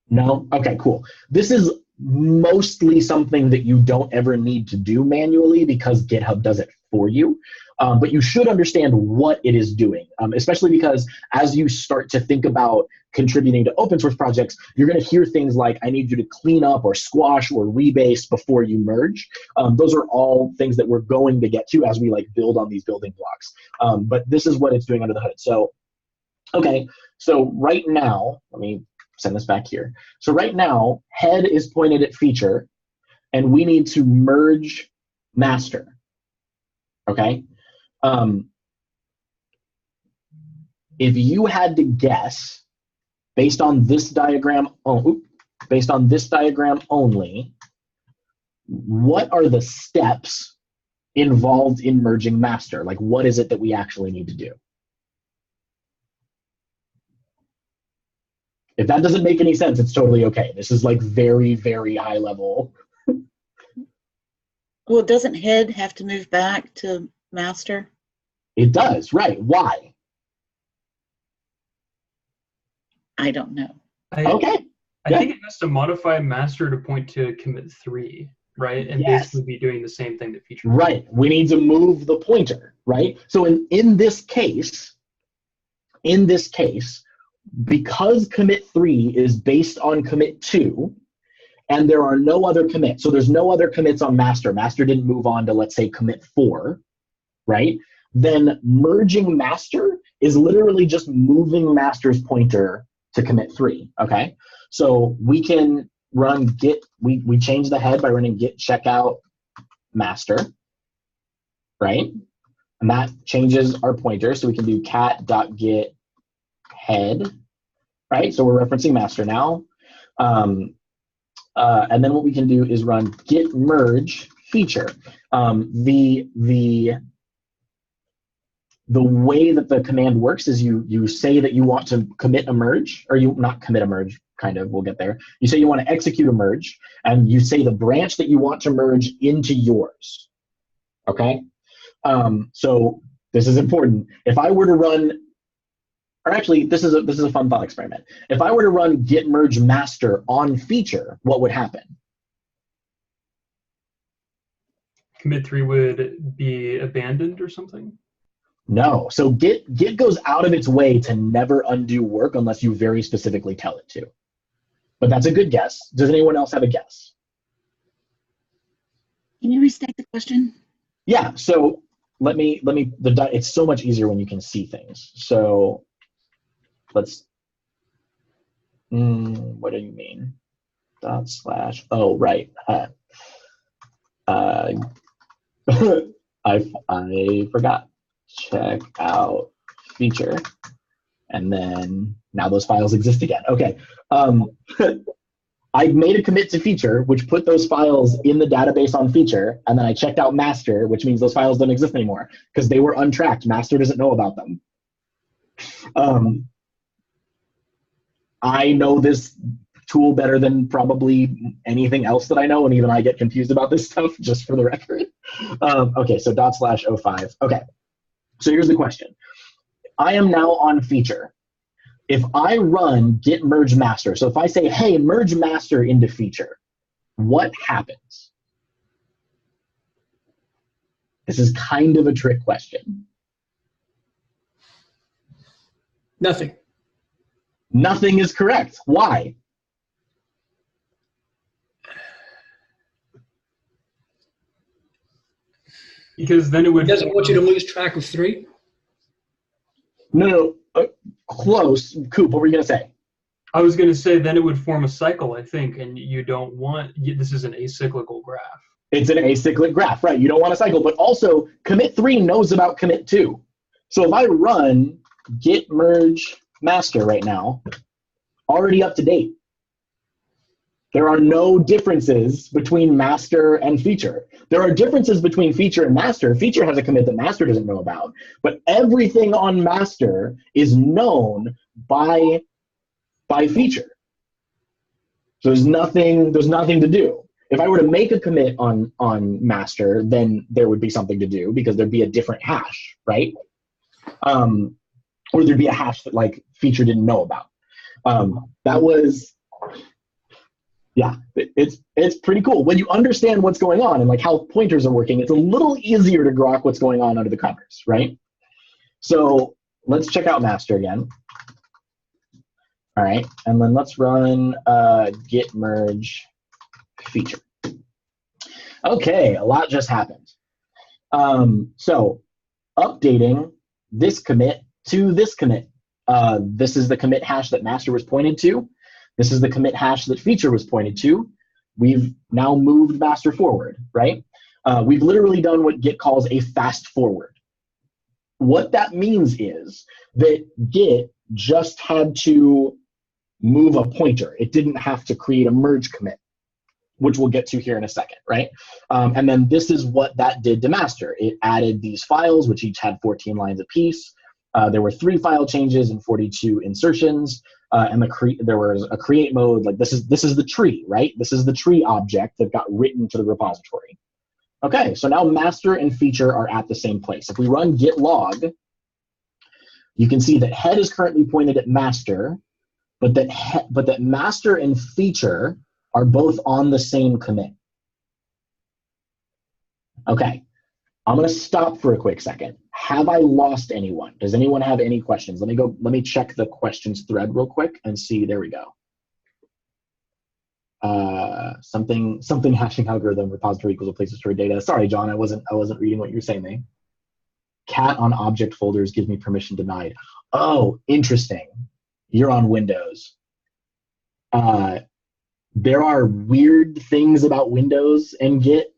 No? Okay, cool. This is mostly something that you don't ever need to do manually because GitHub does it for you. But you should understand what it is doing, especially because as you start to think about contributing to open source projects, you're going to hear things like, I need you to clean up or squash or rebase before you merge. Those are all things that we're going to get to as we like build on these building blocks. But this is what it's doing under the hood. So, okay, so right now, let me send this back here. So right now, head is pointed at feature, and we need to merge master, okay? If you had to guess, based on this diagram, only, what are the steps involved in merging master? Like, what is it that we actually need to do? If that doesn't make any sense, it's totally okay. This is like very, very high level. Well, doesn't head have to move back to master? It does, right. Why? I don't know. Okay. I think it has to modify master to point to commit 3, right? And basically be doing the same thing that feature. Right. We need to move the pointer, right? So in this case, because commit 3 is based on commit 2, and there are no other commits, so there's no other commits on master. Master didn't move on to, let's say, commit 4, right? Then merging master is literally just moving master's pointer to commit 3, okay? So we can run git, we change the head by running git checkout master, right? And that changes our pointer, so we can do cat.get head, right? So we're referencing master now. And then what we can do is run git merge feature. The way that the command works is you say that you want to commit a merge, or you not commit a merge, kind of, we'll get there. You say you want to execute a merge, and you say the branch that you want to merge into yours, okay? So this is important. If I were to run, or actually, this is a fun thought experiment. If I were to run git merge master on feature, what would happen? Commit 3 would be abandoned or something? No. So Git goes out of its way to never undo work unless you very specifically tell it to. But that's a good guess. Does anyone else have a guess? Can you restate the question? Yeah. So it's so much easier when you can see things. So let's, what do you mean? / oh, right. I forgot. Check out feature, and then now those files exist again. Okay, I made a commit to feature, which put those files in the database on feature, and then I checked out master, which means those files don't exist anymore because they were untracked. Master doesn't know about them. I know this tool better than probably anything else that I know, and even I get confused about this stuff, just for the record. Okay, so /05. Okay. So here's the question. I am now on feature. If I run git merge master, so if I say, hey, merge master into feature, what happens? This is kind of a trick question. Nothing. Nothing is correct. Why? Because then it would. It doesn't want you to lose track of 3. No. Close. Coop, what were you going to say? I was going to say then it would form a cycle, I think, and you don't want, this is an acyclical graph. It's an acyclic graph, right? You don't want a cycle, but also commit 3 knows about commit 2. So if I run git merge master right now, already up to date. There are no differences between master and feature. There are differences between feature and master. Feature has a commit that master doesn't know about, but everything on master is known by feature. So there's nothing to do. If I were to make a commit on master, then there would be something to do because there'd be a different hash, right? Or there'd be a hash that like feature didn't know about. That was, yeah, it's pretty cool. When you understand what's going on and like how pointers are working, it's a little easier to grok what's going on under the covers, right? So let's check out master again. All right, and then let's run git merge feature. Okay, a lot just happened. So updating this commit to this commit. This is the commit hash that master was pointed to. This is the commit hash that feature was pointed to. We've now moved master forward, right? We've literally done what Git calls a fast forward. What that means is that Git just had to move a pointer. It didn't have to create a merge commit, which we'll get to here in a second, right? And then this is what that did to master. It added these files, which each had 14 lines apiece. There were 3 file changes and 42 insertions, and there was a create mode. Like this is the tree, right? This is the tree object that got written to the repository. Okay, so now master and feature are at the same place. If we run git log, you can see that head is currently pointed at master, but that master and feature are both on the same commit. Okay, I'm gonna stop for a quick second. Have I lost anyone? Does anyone have any questions? Let me check the questions thread real quick and see. There we go. Something hashing algorithm repository equals a place to store data. Sorry, John, I wasn't reading what you were saying there. Cat on object folders gives me permission denied. Oh, interesting. You're on Windows. There are weird things about Windows and Git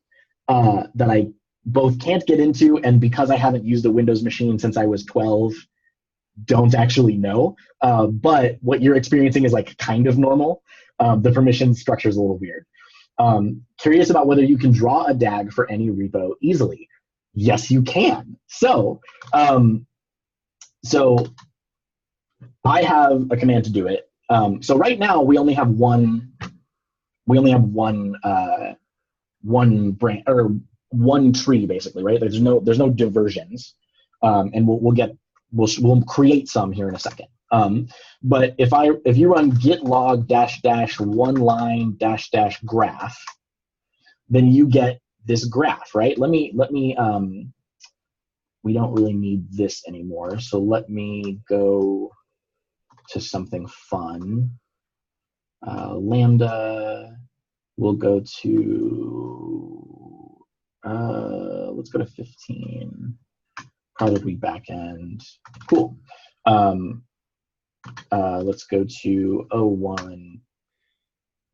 that I both can't get into, and because I haven't used a Windows machine since I was 12, don't actually know. But what you're experiencing is like kind of normal. The permission structure is a little weird. Curious about whether you can draw a DAG for any repo easily. Yes, you can. So I have a command to do it. So right now we only have one branch or one tree basically, right? There's no diversions, and we'll create some here in a second. But if you run git log -- one line -- graph, then you get this graph, right? Let me we don't really need this anymore, so let me go to something fun. Lambda, we'll go to let's go to 15. Probably backend. Cool. Let's go to 01.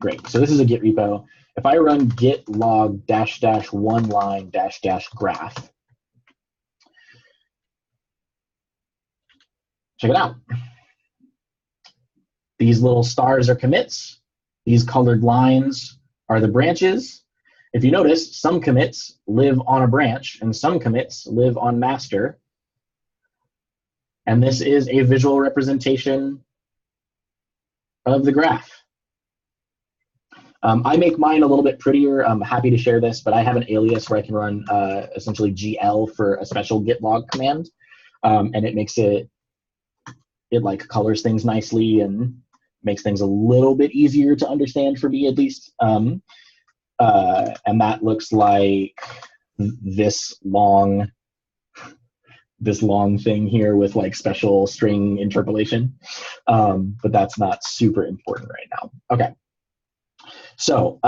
Great. So this is a Git repo. If I run git log -- one line -- graph, check it out. These little stars are commits. These colored lines are the branches. If you notice, some commits live on a branch and some commits live on master. And this is a visual representation of the graph. I make mine a little bit prettier. I'm happy to share this, but I have an alias where I can run essentially GL for a special git log command. And it makes it like colors things nicely and makes things a little bit easier to understand for me at least. And that looks like this long this long thing here with like special string interpolation, but that's not super important right now. Okay, so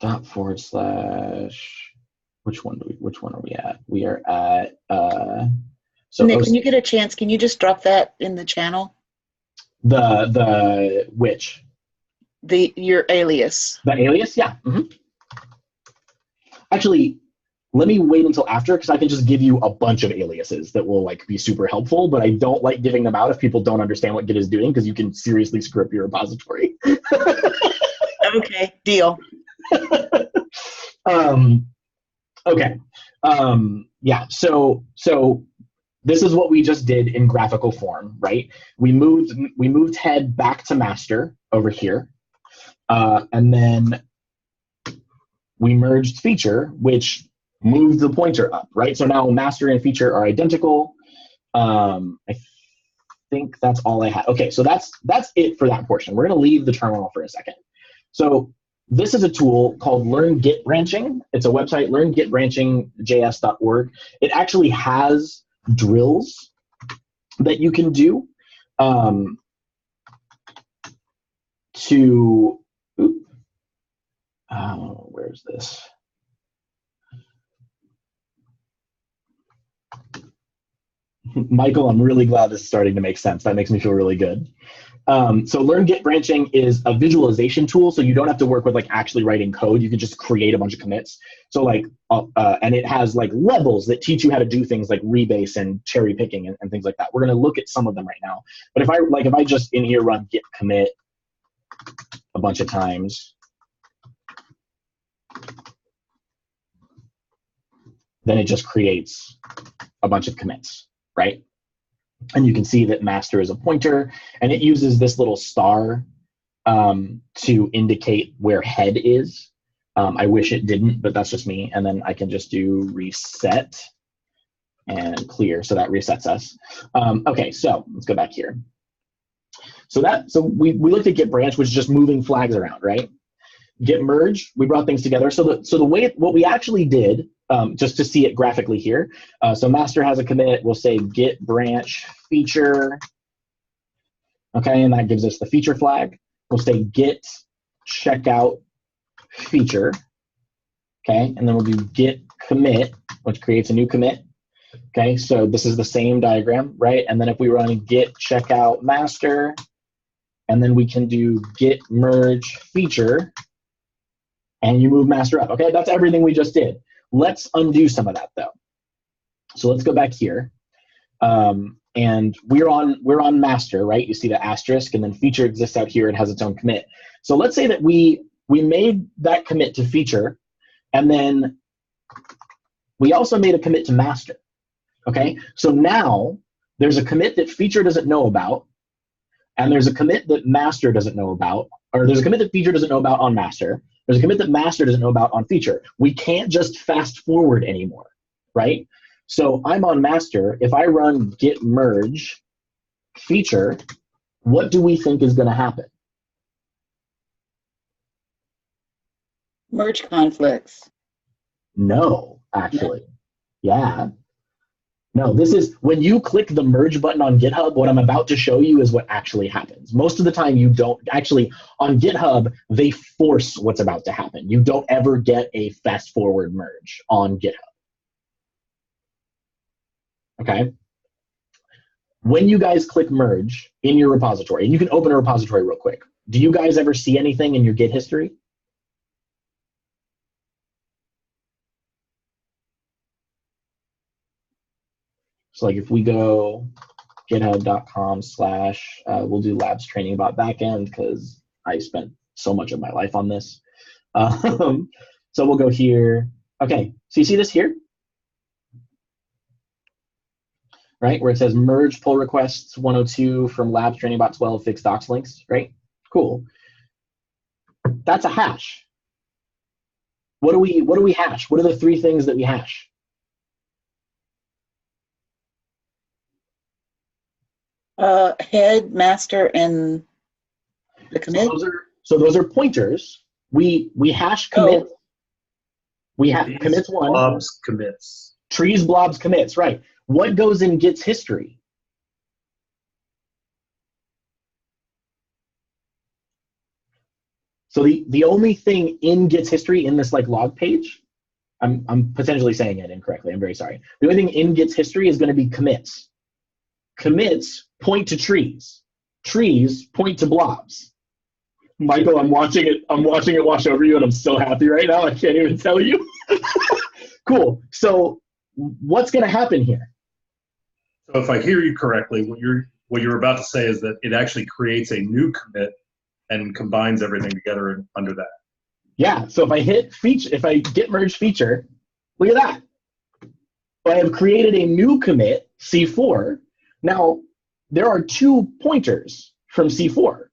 dot forward slash, which one are we at? We are at so Nick, when you get a chance, can you just drop that in the channel? The which? Your alias. The alias, yeah. Actually, let me wait until after, because I can just give you a bunch of aliases that will like be super helpful, but I don't like giving them out if people don't understand what Git is doing, because you can seriously screw up your repository. Okay, deal. Okay. Yeah, so this is what we just did in graphical form, right? We moved head back to master over here, and then we merged feature, which moved the pointer up, right? So now master and feature are identical. I think that's all I had. Okay, so that's it for that portion. We're gonna leave the terminal for a second. So this is a tool called Learn Git Branching. It's a website, learngitbranchingjs.org. It actually has drills that you can do to, where's this? Michael, I'm really glad this is starting to make sense. That makes me feel really good. So Learn Git Branching is a visualization tool, so you don't have to work with like actually writing code. You can just create a bunch of commits. So like, and it has like levels that teach you how to do things like rebase and cherry picking and things like that. We're gonna look at some of them right now. But if I just in here run git commit a bunch of times, then it just creates a bunch of commits, right? And you can see that master is a pointer, and it uses this little star to indicate where head is. I wish it didn't, but that's just me. And then I can just do reset and clear, so that resets us. Okay, so let's go back here. So we looked at git branch, which is just moving flags around, right? Git merge, we brought things together. So the way what we actually did, just to see it graphically here. So master has a commit. We'll say git branch feature. Okay, and that gives us the feature flag. We'll say git checkout feature. Okay, and then we'll do git commit, which creates a new commit. Okay, so this is the same diagram, right? And then if we run git checkout master, and then we can do git merge feature, and you move master up. Okay, that's everything we just did. Let's undo some of that though. So let's go back here, and we're on master, right? You see the asterisk, and then feature exists out here. It has its own commit. So let's say that we made that commit to feature, and then we also made a commit to master. Okay, so now there's a commit that feature doesn't know about, and there's a commit that master doesn't know about, or there's a commit that feature doesn't know about on master. There's a commit that master doesn't know about on feature. We can't just fast forward anymore, right? So I'm on master. If I run git merge feature, what do we think is going to happen? Merge conflicts. No, actually. Yeah. No, this is when you click the merge button on GitHub, what I'm about to show you is what actually happens. Most of the time you don't actually, on GitHub, they force what's about to happen. You don't ever get a fast forward merge on GitHub. Okay? When you guys click merge in your repository, and you can open a repository real quick, do you guys ever see anything in your Git history? So like if we go github.com/, we'll do labs training about backend because I spent so much of my life on this. So we'll go here. Okay, so you see this here? Right, where it says merge pull requests 102 from labs training about 12 fixed docs links, right? Cool. That's a hash. What do we hash? What are the three things that we hash? Head, master, and the commit. So those are pointers. We hash commits. We have commits one. Blobs commits. Trees, blobs, commits, right. What goes in Git's history? So the only thing in Git's history in this like log page, I'm potentially saying it incorrectly, I'm very sorry. The only thing in Git's history is going to be commits. Commits point to trees. Trees point to blobs. Michael, I'm watching it wash over you, and I'm so happy right now. I can't even tell you. Cool. So what's going to happen here? So if I hear you correctly, what you're about to say is that it actually creates a new commit and combines everything together under that. Yeah. So if I hit feature, if I git merge feature, look at that. I have created a new commit, C4. Now, there are 2 pointers from C4.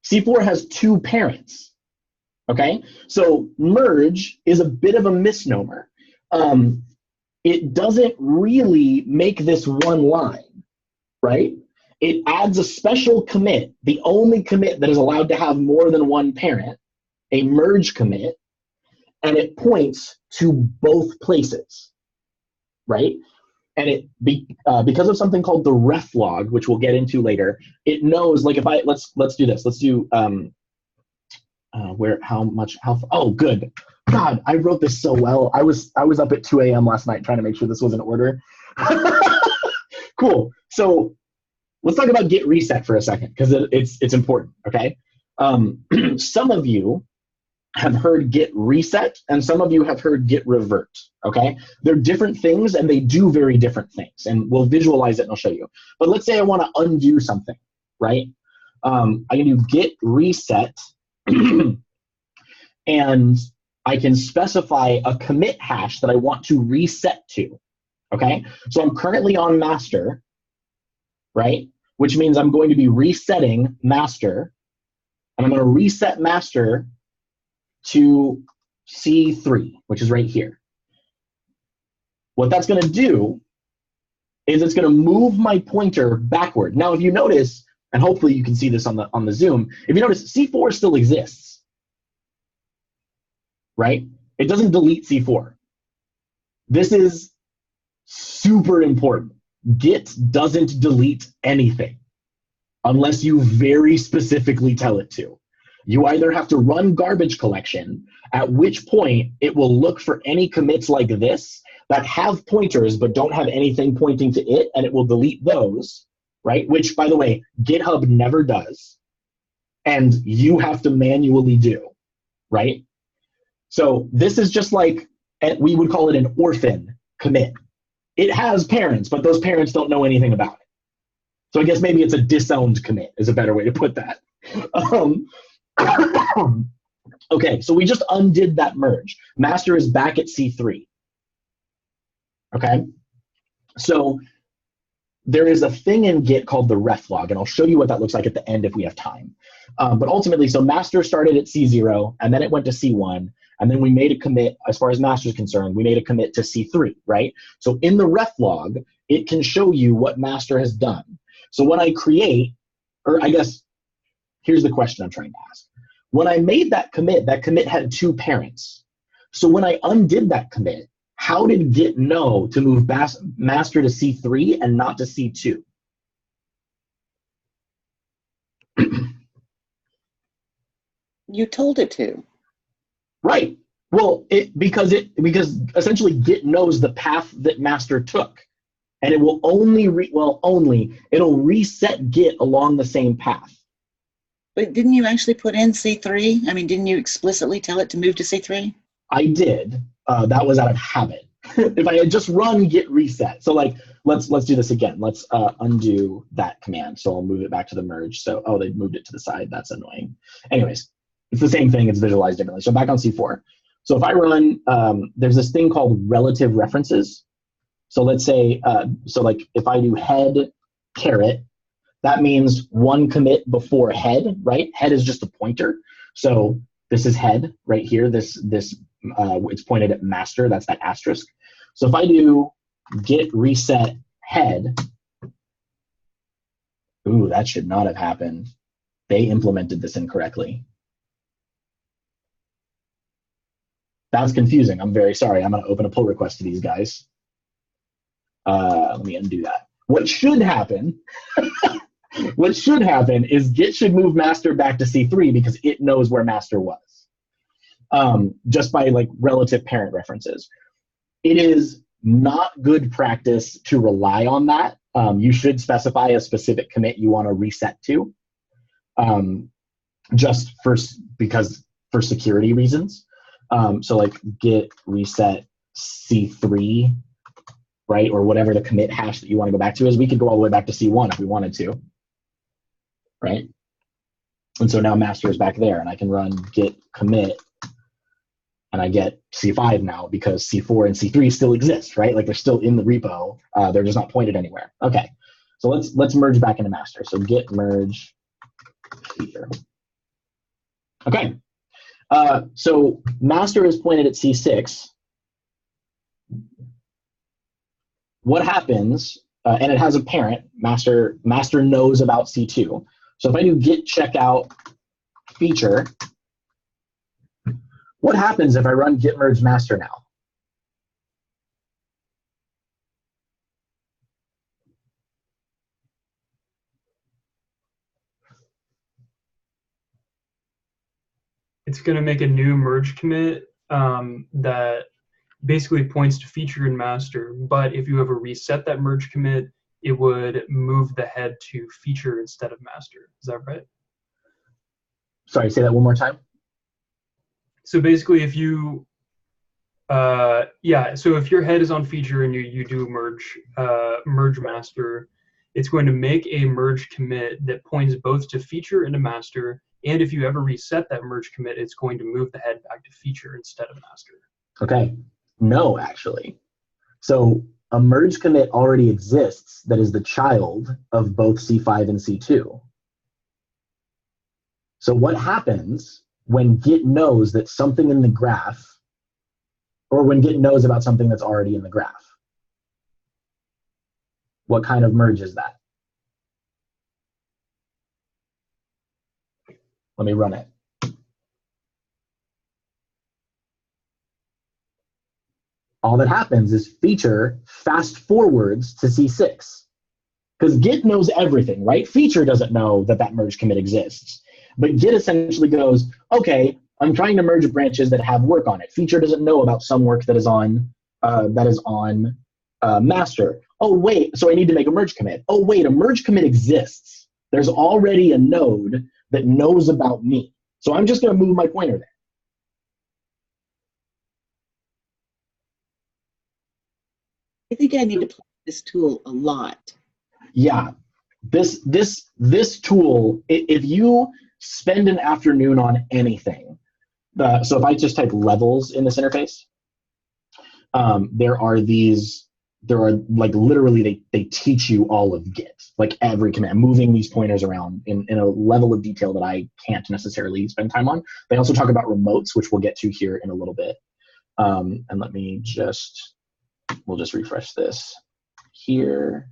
C4 has 2 parents. Okay? So merge is a bit of a misnomer. It doesn't really make this one line, right? It adds a special commit, the only commit that is allowed to have more than one parent, a merge commit, and it points to both places, right? And it because of something called the reflog, which we'll get into later, it knows, like, if I let's do this. Let's do oh, good. God, I wrote this so well. I was up at 2 a.m. last night trying to make sure this was in order. Cool. So let's talk about git reset for a second, because it's important, okay? Some of you have heard git reset, and some of you have heard git revert, okay? They're different things, and they do very different things, and we'll visualize it and I'll show you. But let's say I want to undo something, right? I can do git reset, and I can specify a commit hash that I want to reset to, okay? So I'm currently on master, right? Which means I'm going to be resetting master, and I'm going to reset master to C3, which is right here. What that's going to do is it's going to move my pointer backward. Now, if you notice, and hopefully you can see this on the Zoom, if you notice, C4 still exists, right? It doesn't delete C4. This is super important. Git doesn't delete anything unless you very specifically tell it to. You either have to run garbage collection, at which point it will look for any commits like this that have pointers but don't have anything pointing to it, and it will delete those, right? Which, by the way, GitHub never does, and you have to manually do, right? So this is just like, we would call it an orphan commit. It has parents, but those parents don't know anything about it. So I guess maybe it's a disowned commit is a better way to put that. Okay, so we just undid that merge. Master is back at C3. Okay, so there is a thing in Git called the reflog, and I'll show you what that looks like at the end if we have time. But ultimately, so master started at C0, and then it went to C1, and then we made a commit, as far as master is concerned, we made a commit to C3, right? So in the reflog, it can show you what master has done. So when I create, or I guess, here's the question I'm trying to ask. When I made that commit had 2 parents. So when I undid that commit, how did Git know to move master to C3 and not to C2? You told it to. Right. Well, because essentially Git knows the path that master took, and it will it'll reset Git along the same path. But didn't you actually put in C3? I mean, didn't you explicitly tell it to move to C3? I did. That was out of habit. If I had just run git reset, so like let's do this again. Let's undo that command. So I'll move it back to the merge. So they moved it to the side. That's annoying. Anyways, it's the same thing. It's visualized differently. So back on C4. So if I run, there's this thing called relative references. So let's say, so like if I do head caret, that means one commit before head, right? Head is just a pointer. So this is head right here. This it's pointed at master. That's that asterisk. So if I do git reset head, ooh, that should not have happened. They implemented this incorrectly. That's confusing. I'm very sorry. I'm going to open a pull request to these guys. Let me undo that. What should happen, is Git should move master back to C3 because it knows where master was, just by like relative parent references. It is not good practice to rely on that. You should specify a specific commit you want to reset to, just for security reasons. So like git reset C3, right? Or whatever the commit hash that you want to go back to is. We could go all the way back to C1 if we wanted to, right? And so now master is back there, and I can run git commit, and I get C5 now because C4 and C3 still exist, right? Like they're still in the repo. They're just not pointed anywhere. Okay, so let's merge back into master. So git merge feature. Okay, so master is pointed at C6. What happens, and it has a parent, master knows about C2. So if I do git checkout feature, what happens if I run git merge master now? It's going to make a new merge commit that basically points to feature in master, but if you ever reset that merge commit, it would move the head to feature instead of master. Is that right? Sorry, say that one more time. So basically, if you, so if your head is on feature and you do merge master, it's going to make a merge commit that points both to feature and to master. And if you ever reset that merge commit, it's going to move the head back to feature instead of master. Okay. No, actually. So a merge commit already exists that is the child of both C5 and C2. So what happens when Git knows that something in the graph, or when Git knows about something that's already in the graph? What kind of merge is that? Let me run it. All that happens is feature fast forwards to C6. Because Git knows everything, right? Feature doesn't know that that merge commit exists. But Git essentially goes, okay, I'm trying to merge branches that have work on it. Feature doesn't know about some work that is on master. Oh, wait, so I need to make a merge commit. Oh, wait, a merge commit exists. There's already a node that knows about me. So I'm just going to move my pointer there. I think I need to play this tool a lot. Yeah, this tool, if you spend an afternoon on anything, so if I just type levels in this interface, there are like literally they teach you all of Git, like every command, moving these pointers around in a level of detail that I can't necessarily spend time on. They also talk about remotes, which we'll get to here in a little bit. And let me we'll just refresh this here.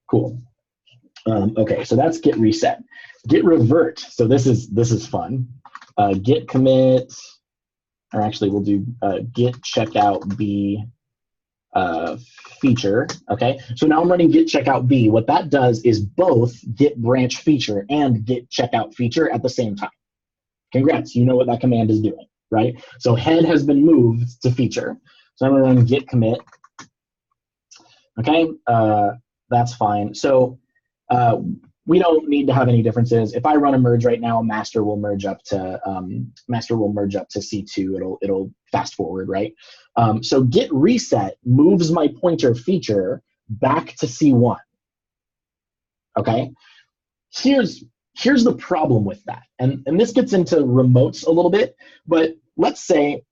Cool. Okay, so that's git reset. Git revert. So this is fun. Git commit, or actually we'll do git checkout B feature. Okay, so now I'm running git checkout B. What that does is both git branch feature and git checkout feature at the same time. Congrats, you know what that command is doing, right? So head has been moved to feature. So I'm going to run git commit. Okay, that's fine. So we don't need to have any differences. If I run a merge right now, master will merge up to C2. It'll fast forward, right? So git reset moves my pointer feature back to C1. Okay, here's the problem with that, and this gets into remotes a little bit, but let's say,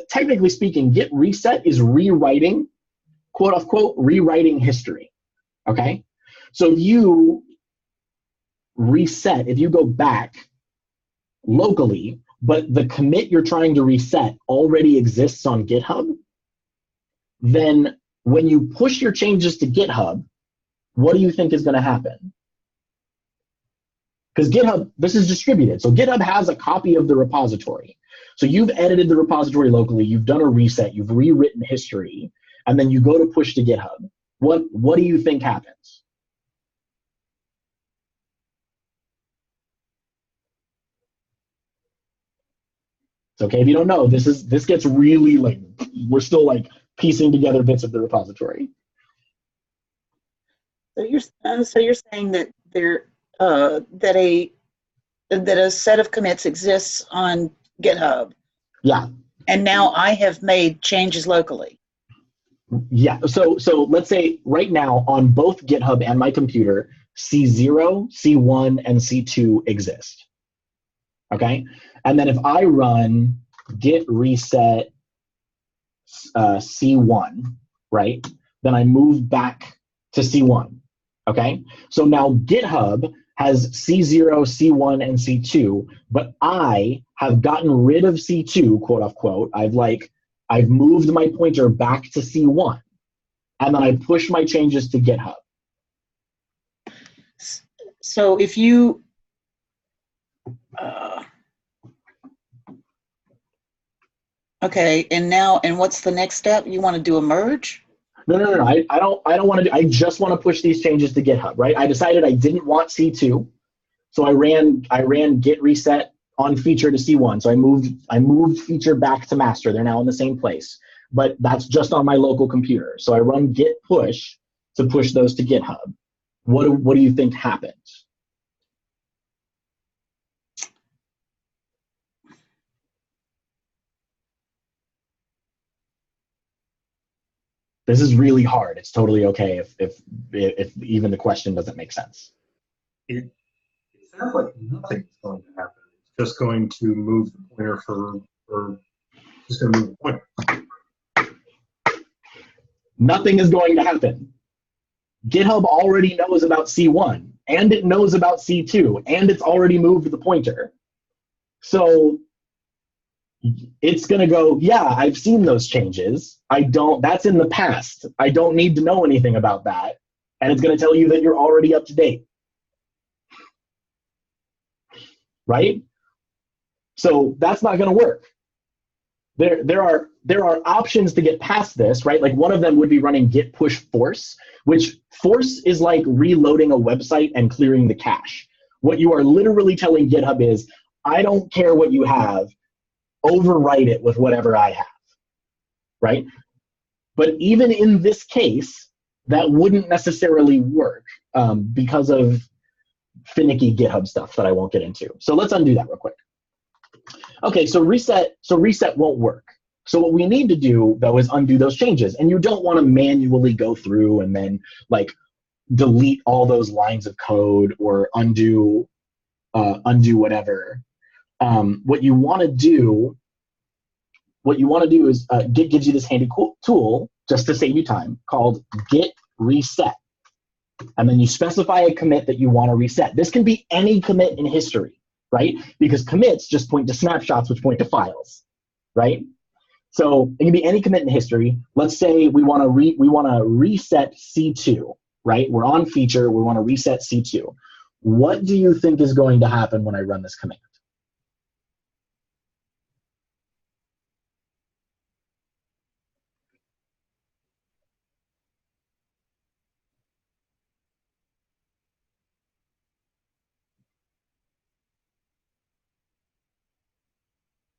technically speaking, git reset is rewriting, quote unquote, rewriting history. Okay, so if you reset, if you go back locally, but the commit you're trying to reset already exists on GitHub, then when you push your changes to GitHub, what do you think is going to happen? Because GitHub, this is distributed, so GitHub has a copy of the repository. So you've edited the repository locally, you've done a reset, you've rewritten history, and then you go to push to GitHub. What do you think happens? It's okay if you don't know. This gets really like, we're still like piecing together bits of the repository. So you're saying that that a set of commits exists on GitHub. Yeah. And now I have made changes locally. Yeah. So let's say right now on both GitHub and my computer, C0, C1, and C2 exist. Okay. And then if I run git reset C1, right, then I move back to C1. Okay. So now GitHub has C0, C1, and C2, but I have gotten rid of C2, quote unquote. I've moved my pointer back to C1, and then I push my changes to GitHub. So if you, okay, and what's the next step? You want to do a merge? No. I don't want to do. I just want to push these changes to GitHub, right? I decided I didn't want C2, so I ran git reset on feature to C1. So I moved feature back to master. They're now in the same place, but that's just on my local computer. So I run git push to push those to GitHub. What do you think happens? This is really hard. It's totally okay if even the question doesn't make sense. It sounds like nothing's going to happen. It's just going to move the pointer just going to move the pointer. Nothing is going to happen. GitHub already knows about C1, and it knows about C2, and it's already moved the pointer. So it's going to go, yeah, I've seen those changes. That's in the past. I don't need to know anything about that. And it's going to tell you that you're already up to date. Right? So that's not going to work. There are options to get past this, right? Like one of them would be running git push force, which force is like reloading a website and clearing the cache. What you are literally telling GitHub is, I don't care what you have, overwrite it with whatever I have, right? But even in this case, that wouldn't necessarily work because of finicky GitHub stuff that I won't get into. So let's undo that real quick. Okay, so reset won't work. So what we need to do, though, is undo those changes. And you don't want to manually go through and then like delete all those lines of code or undo whatever. What you want to do is Git gives you this handy tool just to save you time called git reset. And then you specify a commit that you want to reset. This can be any commit in history, right? Because commits just point to snapshots, which point to files, right? So it can be any commit in history. Let's say we want to reset C2, right? We're on feature. We want to reset C2. What do you think is going to happen when I run this command?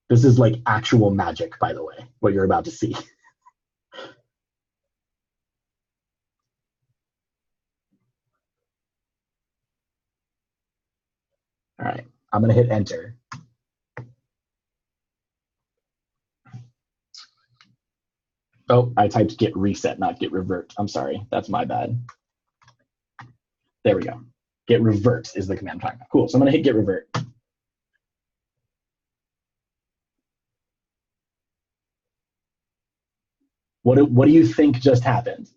This is like actual magic, by the way, what you're about to see. All right, I'm going to hit enter. Oh, I typed git reset, not git revert. I'm sorry, that's my bad. There we go. Git revert is the command I'm talking about. Cool, so I'm going to hit git revert. What do you think just happened?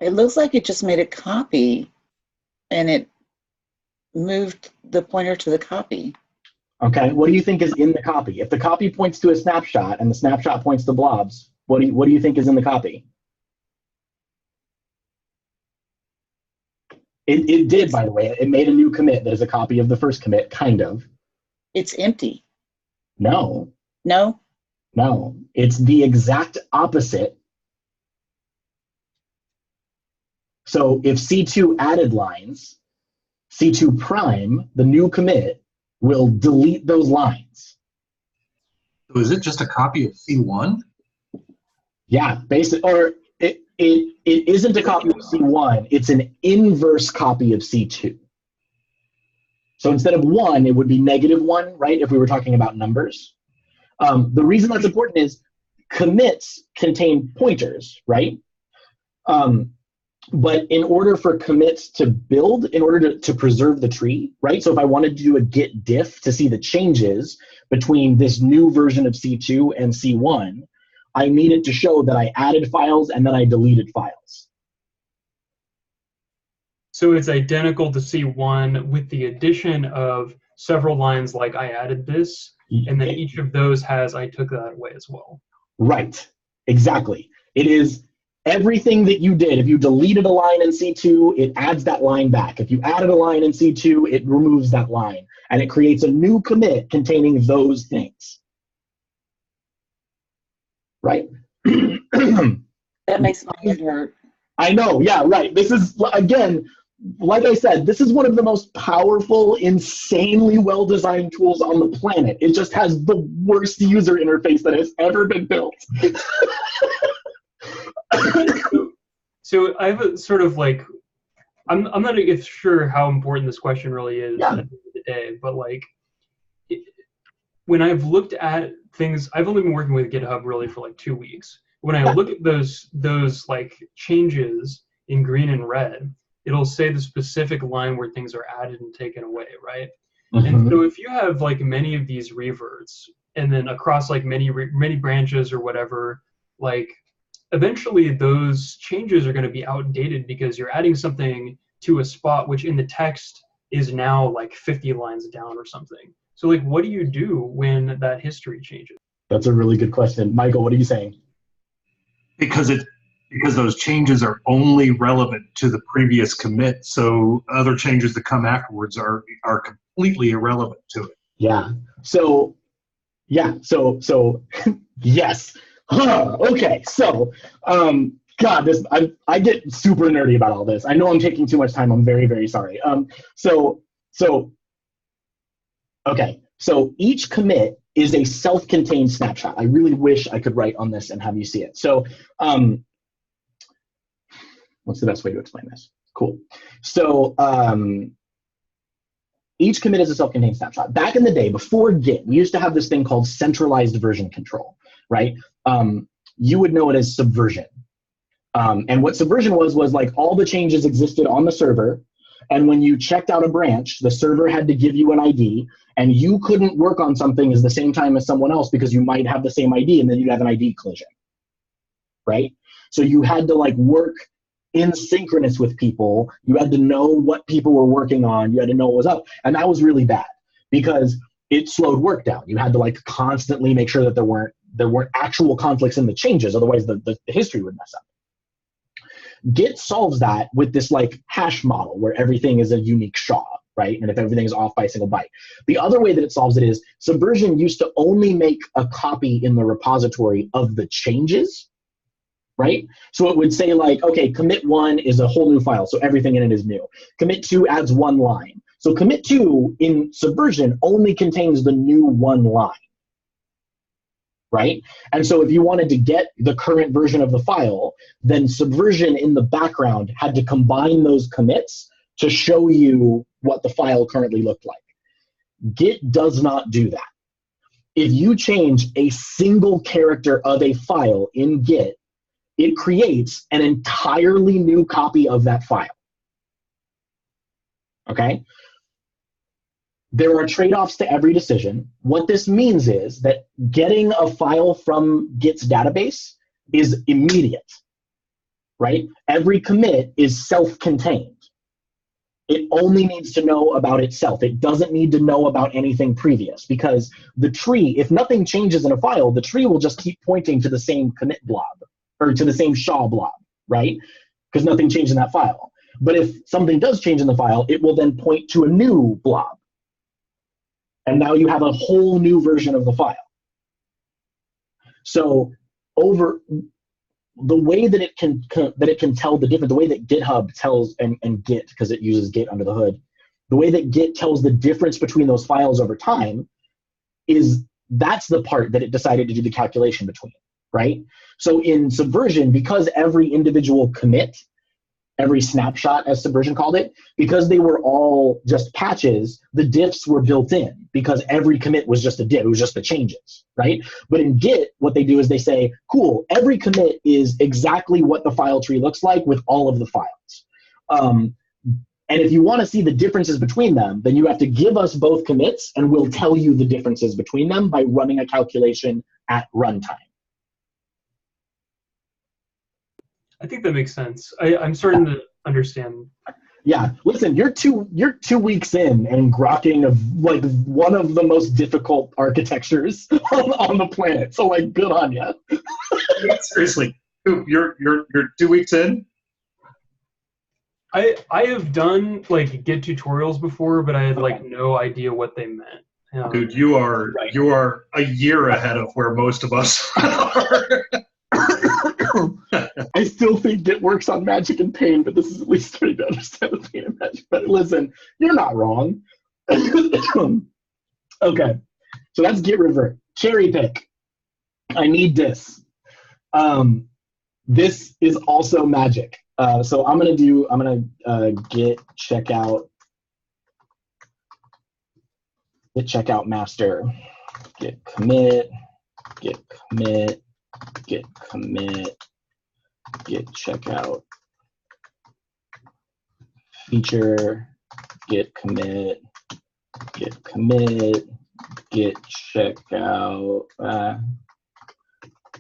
It looks like it just made a copy and it moved the pointer to the copy. Okay, what do you think is in the copy? If the copy points to a snapshot and the snapshot points to blobs, what do you think is in the copy? It did, by the way. It made a new commit that is a copy of the first commit, kind of. It's empty. No, No? no. It's the exact opposite. So if C2 added lines, C2 prime, the new commit, will delete those lines. So is it just a copy of C1? Yeah, or it isn't a copy of C1, it's an inverse copy of C2. So instead of 1, it would be -1, right, if we were talking about numbers. The reason that's important is commits contain pointers, right? But in order for commits to build, in order to preserve the tree, right? So if I wanted to do a git diff to see the changes between this new version of C2 and C1, I needed to show that I added files and then I deleted files. So it's identical to C1 with the addition of several lines like I added this, and then each of those has I took that away as well. Right, exactly. It is everything that you did. If you deleted a line in C2, it adds that line back. If you added a line in C2, it removes that line. And it creates a new commit containing those things. Right? That makes my head hurt. I know, yeah, right. This is, again, like I said, this is one of the most powerful, insanely well-designed tools on the planet. It just has the worst user interface that has ever been built. So I have a sort of like, I'm not sure how important this question really is at the end of the day, but like, when I've looked at things, I've only been working with GitHub really for like 2 weeks. When I look at those like changes in green and red, it'll say the specific line where things are added and taken away, right? Mm-hmm. And so if you have like many of these reverts, and then across like many branches or whatever, like eventually those changes are going to be outdated because you're adding something to a spot which in the text is now like 50 lines down or something. So like, what do you do when that history changes? That's a really good question. Michael, what are you saying? Because those changes are only relevant to the previous commit, so other changes that come afterwards are completely irrelevant to it. Yeah. So yes. Okay. So God, I get super nerdy about all this. I know I'm taking too much time. I'm very, very sorry. Okay. So each commit is a self-contained snapshot. I really wish I could write on this and have you see it. So what's the best way to explain this? Cool. So each commit is a self-contained snapshot. Back in the day, before Git, we used to have this thing called centralized version control, right? You would know it as subversion. And what subversion was like all the changes existed on the server, and when you checked out a branch, the server had to give you an ID, and you couldn't work on something at the same time as someone else because you might have the same ID, and then you'd have an ID collision, right? So you had to like work in synchronous with people. You had to know what people were working on. You had to know what was up. And that was really bad because it slowed work down. You had to like constantly make sure that there weren't actual conflicts in the changes. Otherwise the history would mess up. Git solves that with this like hash model where everything is a unique SHA, right? And if everything is off by a single byte. The other way that it solves it is Subversion used to only make a copy in the repository of the changes, right? So it would say like, okay, commit 1 is a whole new file, so everything in it is new. Commit 2 adds 1 line. So commit 2 in Subversion only contains the new 1 line, right? And so if you wanted to get the current version of the file, then Subversion in the background had to combine those commits to show you what the file currently looked like. Git does not do that. If you change a single character of a file in Git, it creates an entirely new copy of that file. Okay? There are trade-offs to every decision. What this means is that getting a file from Git's database is immediate, right? Every commit is self-contained. It only needs to know about itself. It doesn't need to know about anything previous because the tree, if nothing changes in a file, the tree will just keep pointing to the same commit blob or to the same SHA blob, right? Because nothing changed in that file. But if something does change in the file, it will then point to a new blob. And now you have a whole new version of the file. So over the way that it can tell the difference, the way that GitHub tells, and Git, because it uses Git under the hood, the way that Git tells the difference between those files over time that's the part that it decided to do the calculation between, right? So in Subversion, because every individual commit, every snapshot, as Subversion called it, because they were all just patches, the diffs were built in because every commit was just a diff, it was just the changes, right? But in Git, what they do is they say, cool, every commit is exactly what the file tree looks like with all of the files. And if you want to see the differences between them, then you have to give us both commits, and we'll tell you the differences between them by running a calculation at runtime. I think that makes sense. I'm starting to understand. Yeah, listen, you're two weeks in and grokking of like one of the most difficult architectures on the planet. So like, good on you. Seriously, you're 2 weeks in. I have done like Git tutorials before, but I had like no idea what they meant. Dude, you are a year ahead of where most of us are. I still think it works on Magic and Pain, but this is at least starting to understand the Pain and Magic. But listen, you're not wrong. Okay, so that's Git revert. Cherry pick. I need this. This is also Magic. So I'm gonna git checkout master, git commit, git commit, git checkout feature, git commit, git checkout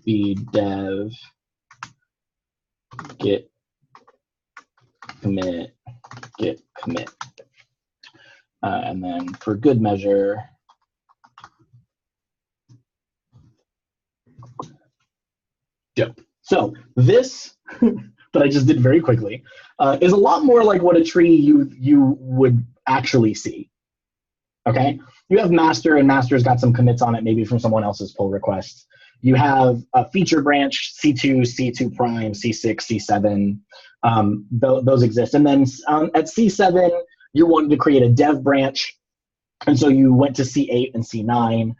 feed dev, git commit. And then for good measure, yep. So this that I just did very quickly is a lot more like what a tree you would actually see. Okay, you have master, and master's got some commits on it, maybe from someone else's pull requests. You have a feature branch, C2, C2 prime, C6, C7. Those exist. And then at C7, you wanted to create a dev branch. And so you went to C8 and C9.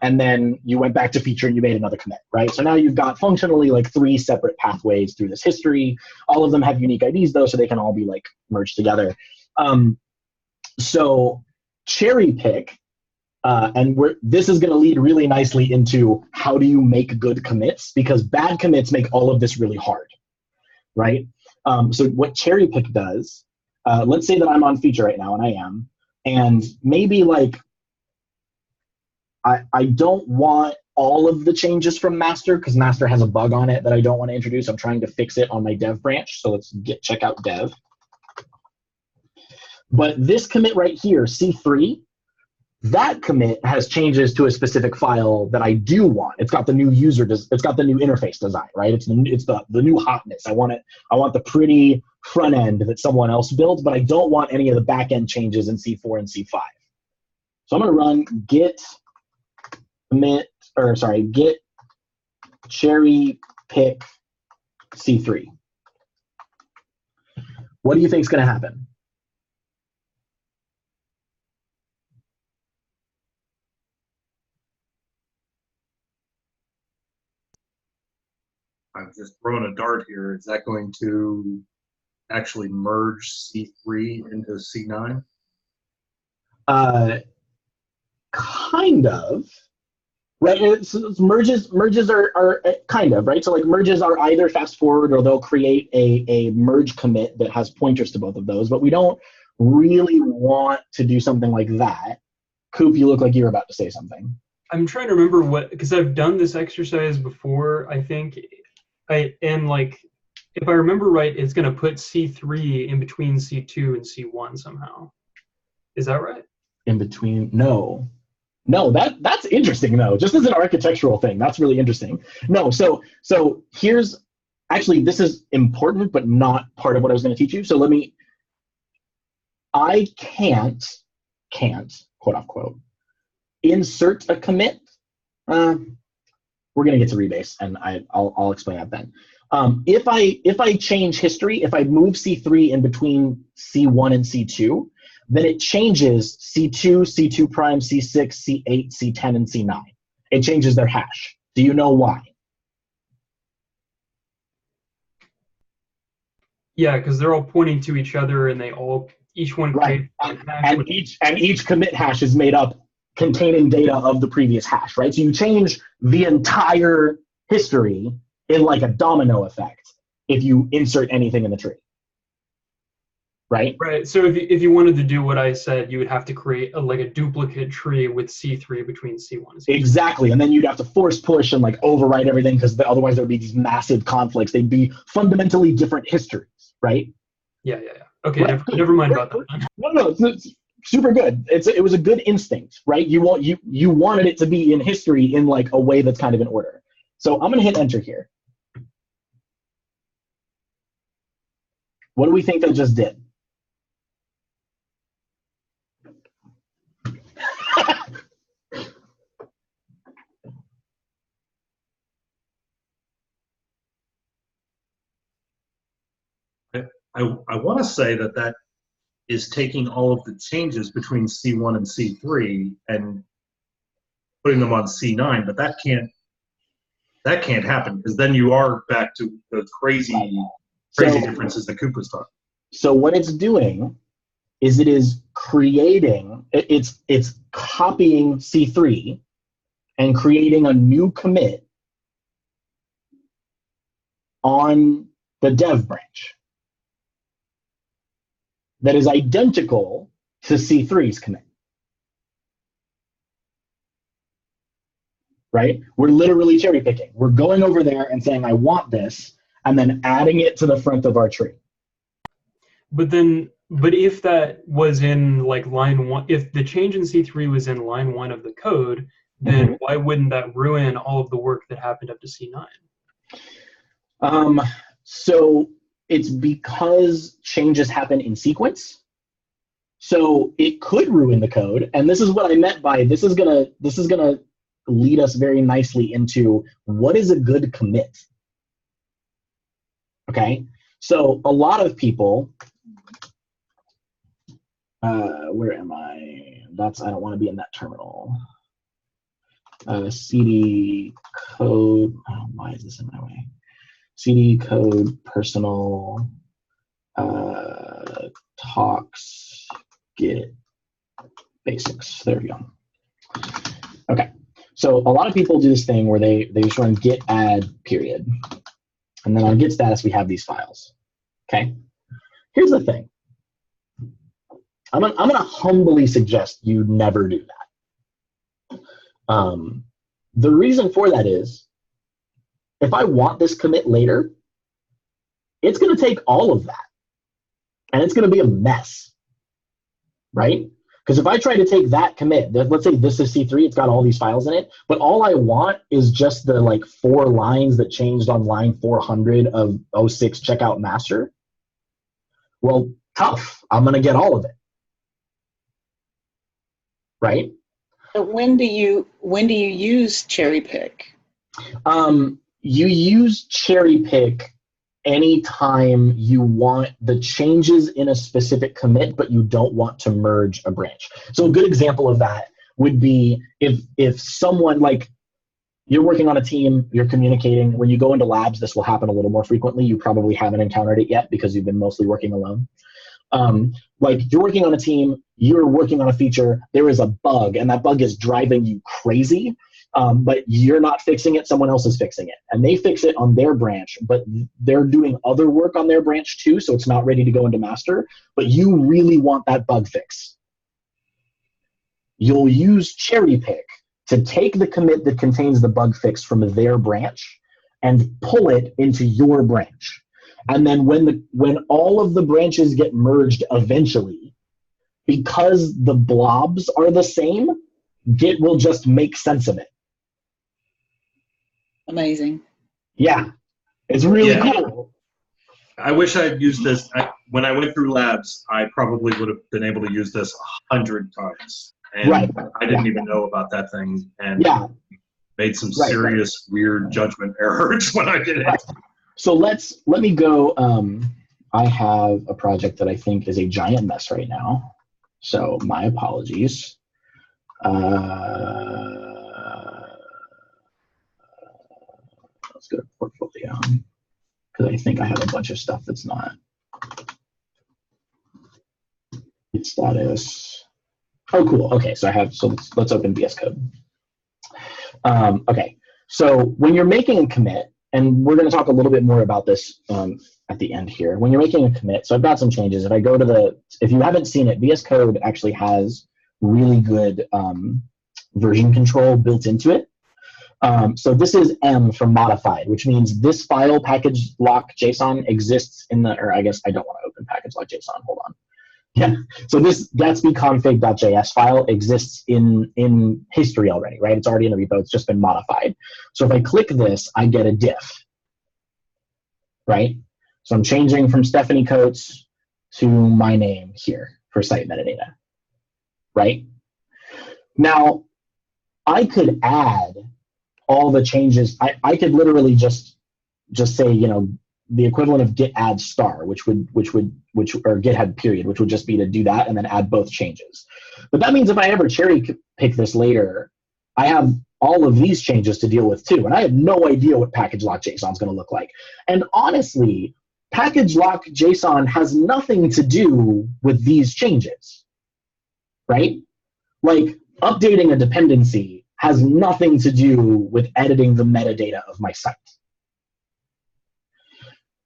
And then you went back to feature and you made another commit, right? So now you've got functionally like 3 separate pathways through this history. All of them have unique IDs though, so they can all be like merged together. So cherry pick, and this is going to lead really nicely into how do you make good commits, because bad commits make all of this really hard, right? So what cherry pick does, let's say that I'm on feature right now, and I am, and maybe like I don't want all of the changes from master because master has a bug on it that I don't want to introduce. I'm trying to fix it on my dev branch. So let's git checkout dev. But this commit right here, C3, that commit has changes to a specific file that I do want. It's got the new it's got the new interface design, right? It's the new hotness. I want the pretty front end that someone else built, but I don't want any of the back end changes in C4 and C5. So I'm going to run git cherry pick C3. What do you think is going to happen? I've just thrown a dart here. Is that going to actually merge C3 into C9? Kind of. Right, it's merges are kind of, right? So like merges are either fast forward or they'll create a merge commit that has pointers to both of those, but we don't really want to do something like that. Coop, you look like you're about to say something. I'm trying to remember because I've done this exercise before, I think. And like, if I remember right, it's going to put C3 in between C2 and C1 somehow. Is that right? In between? No, that's interesting though. Just as an architectural thing, that's really interesting. No, so here's actually, this is important, but not part of what I was going to teach you. So I can't, quote unquote, insert a commit, we're going to get to rebase, and I'll explain that then. If I change history, if I move C3 in between C1 and C2, then it changes C2, C2 prime, C6, C8, C10, and C9. It changes their hash. Do you know why? Yeah, because they're all pointing to each other, and each one creates right. a hash. And each commit hash is made up containing data of the previous hash, right? So you change the entire history in like a domino effect if you insert anything in the tree, right? Right. So if you wanted to do what I said, you would have to create a duplicate tree with C3 between C1 and C2. Exactly, and then you'd have to force push and like overwrite everything because otherwise there would be these massive conflicts. They'd be fundamentally different histories, right? Yeah. Okay, right. Never mind about that. No, it's super good. It was a good instinct, right? You wanted it to be in history in like a way that's kind of in order. So I'm gonna hit enter here. What do we think that just did? I want to say that is taking all of the changes between C1 and C3 and putting them on C9, but that can't happen because then you are back to the crazy differences that Coop was talking. So what it's doing is it is creating, it's copying C3 and creating a new commit on the dev branch that is identical to C3's commit. Right? We're literally cherry picking. We're going over there and saying, I want this, and then adding it to the front of our tree. But if that was in like line 1, if the change in C3 was in line 1 of the code, then why wouldn't that ruin all of the work that happened up to C9? So it's because changes happen in sequence. So it could ruin the code, and this is what I meant by this is gonna lead us very nicely into what is a good commit. Okay, so a lot of people, where am I? I don't want to be in that terminal. CD code, why is this in my way? CD code personal talks get basics. There we go. Okay, so a lot of people do this thing where they just run git add period, and then on git status we have these files. Okay, here's the thing. I'm gonna humbly suggest you never do that. The reason for that is, if I want this commit later, it's going to take all of that, and it's going to be a mess, right? Because if I try to take that commit, let's say this is C3, it's got all these files in it, but all I want is just the like 4 lines that changed on line 400 of 06 checkout master. Well, tough. I'm going to get all of it, right? But when do you use cherry pick? You use cherry pick anytime you want the changes in a specific commit, but you don't want to merge a branch. So a good example of that would be if someone, like, you're working on a team, you're communicating. When you go into labs, this will happen a little more frequently. You probably haven't encountered it yet because you've been mostly working alone. Like, you're working on a team, you're working on a feature, there is a bug, and that bug is driving you crazy, but you're not fixing it, someone else is fixing it. And they fix it on their branch, but they're doing other work on their branch too, so it's not ready to go into master, but you really want that bug fix. You'll use cherry pick to take the commit that contains the bug fix from their branch and pull it into your branch. And then when all of the branches get merged eventually, because the blobs are the same, Git will just make sense of it. Amazing. Yeah, it's really cool. I wish I'd used this. When I went through labs, I probably would have been able to use this 100 times. And Right. I didn't even know about that thing, and Yeah. made some Right. serious weird judgment errors when I did it. Right. So let me go. I have a project that I think is a giant mess right now. So my apologies. Let's go to portfolio because I think I have a bunch of stuff that's not. Git status. Oh, cool. Okay, so I have. So let's open VS Code. Okay, so when you're making a commit, and we're going to talk a little bit more about this at the end here. When you're making a commit, so I've got some changes. If I go to if you haven't seen it, VS Code actually has really good version control built into it. So this is M for modified, which means this file package lock JSON exists in the, or I guess I don't want to open package lock JSON. Hold on. Yeah. So this gatsbyconfig.js file exists in history already, right? It's already in the repo. It's just been modified. So if I click this, I get a diff, right? So I'm changing from Stephanie Coates to my name here for site metadata, right? Now, I could add all the changes. I could literally just say, you know, the equivalent of git add star, or github period, which would just be to do that and then add both changes. But that means if I ever cherry pick this later, I have all of these changes to deal with too, and I have no idea what package lock JSON is going to look like. And honestly, package lock JSON has nothing to do with these changes, right? Like updating a dependency has nothing to do with editing the metadata of my site.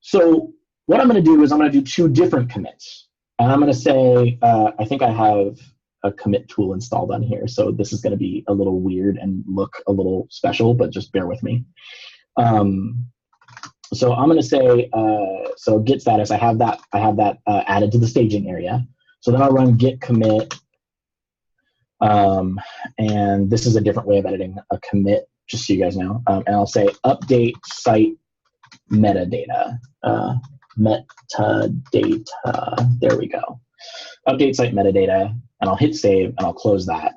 So what I'm going to do is I'm going to do two different commits. And I'm going to say, I think I have a commit tool installed on here. So this is going to be a little weird and look a little special, but just bear with me. So I'm going to say, so git status, I have that added to the staging area. So then I'll run git commit. And this is a different way of editing a commit, just so you guys know. And I'll say update site metadata. Metadata. There we go. Update site metadata, and I'll hit save, and I'll close that.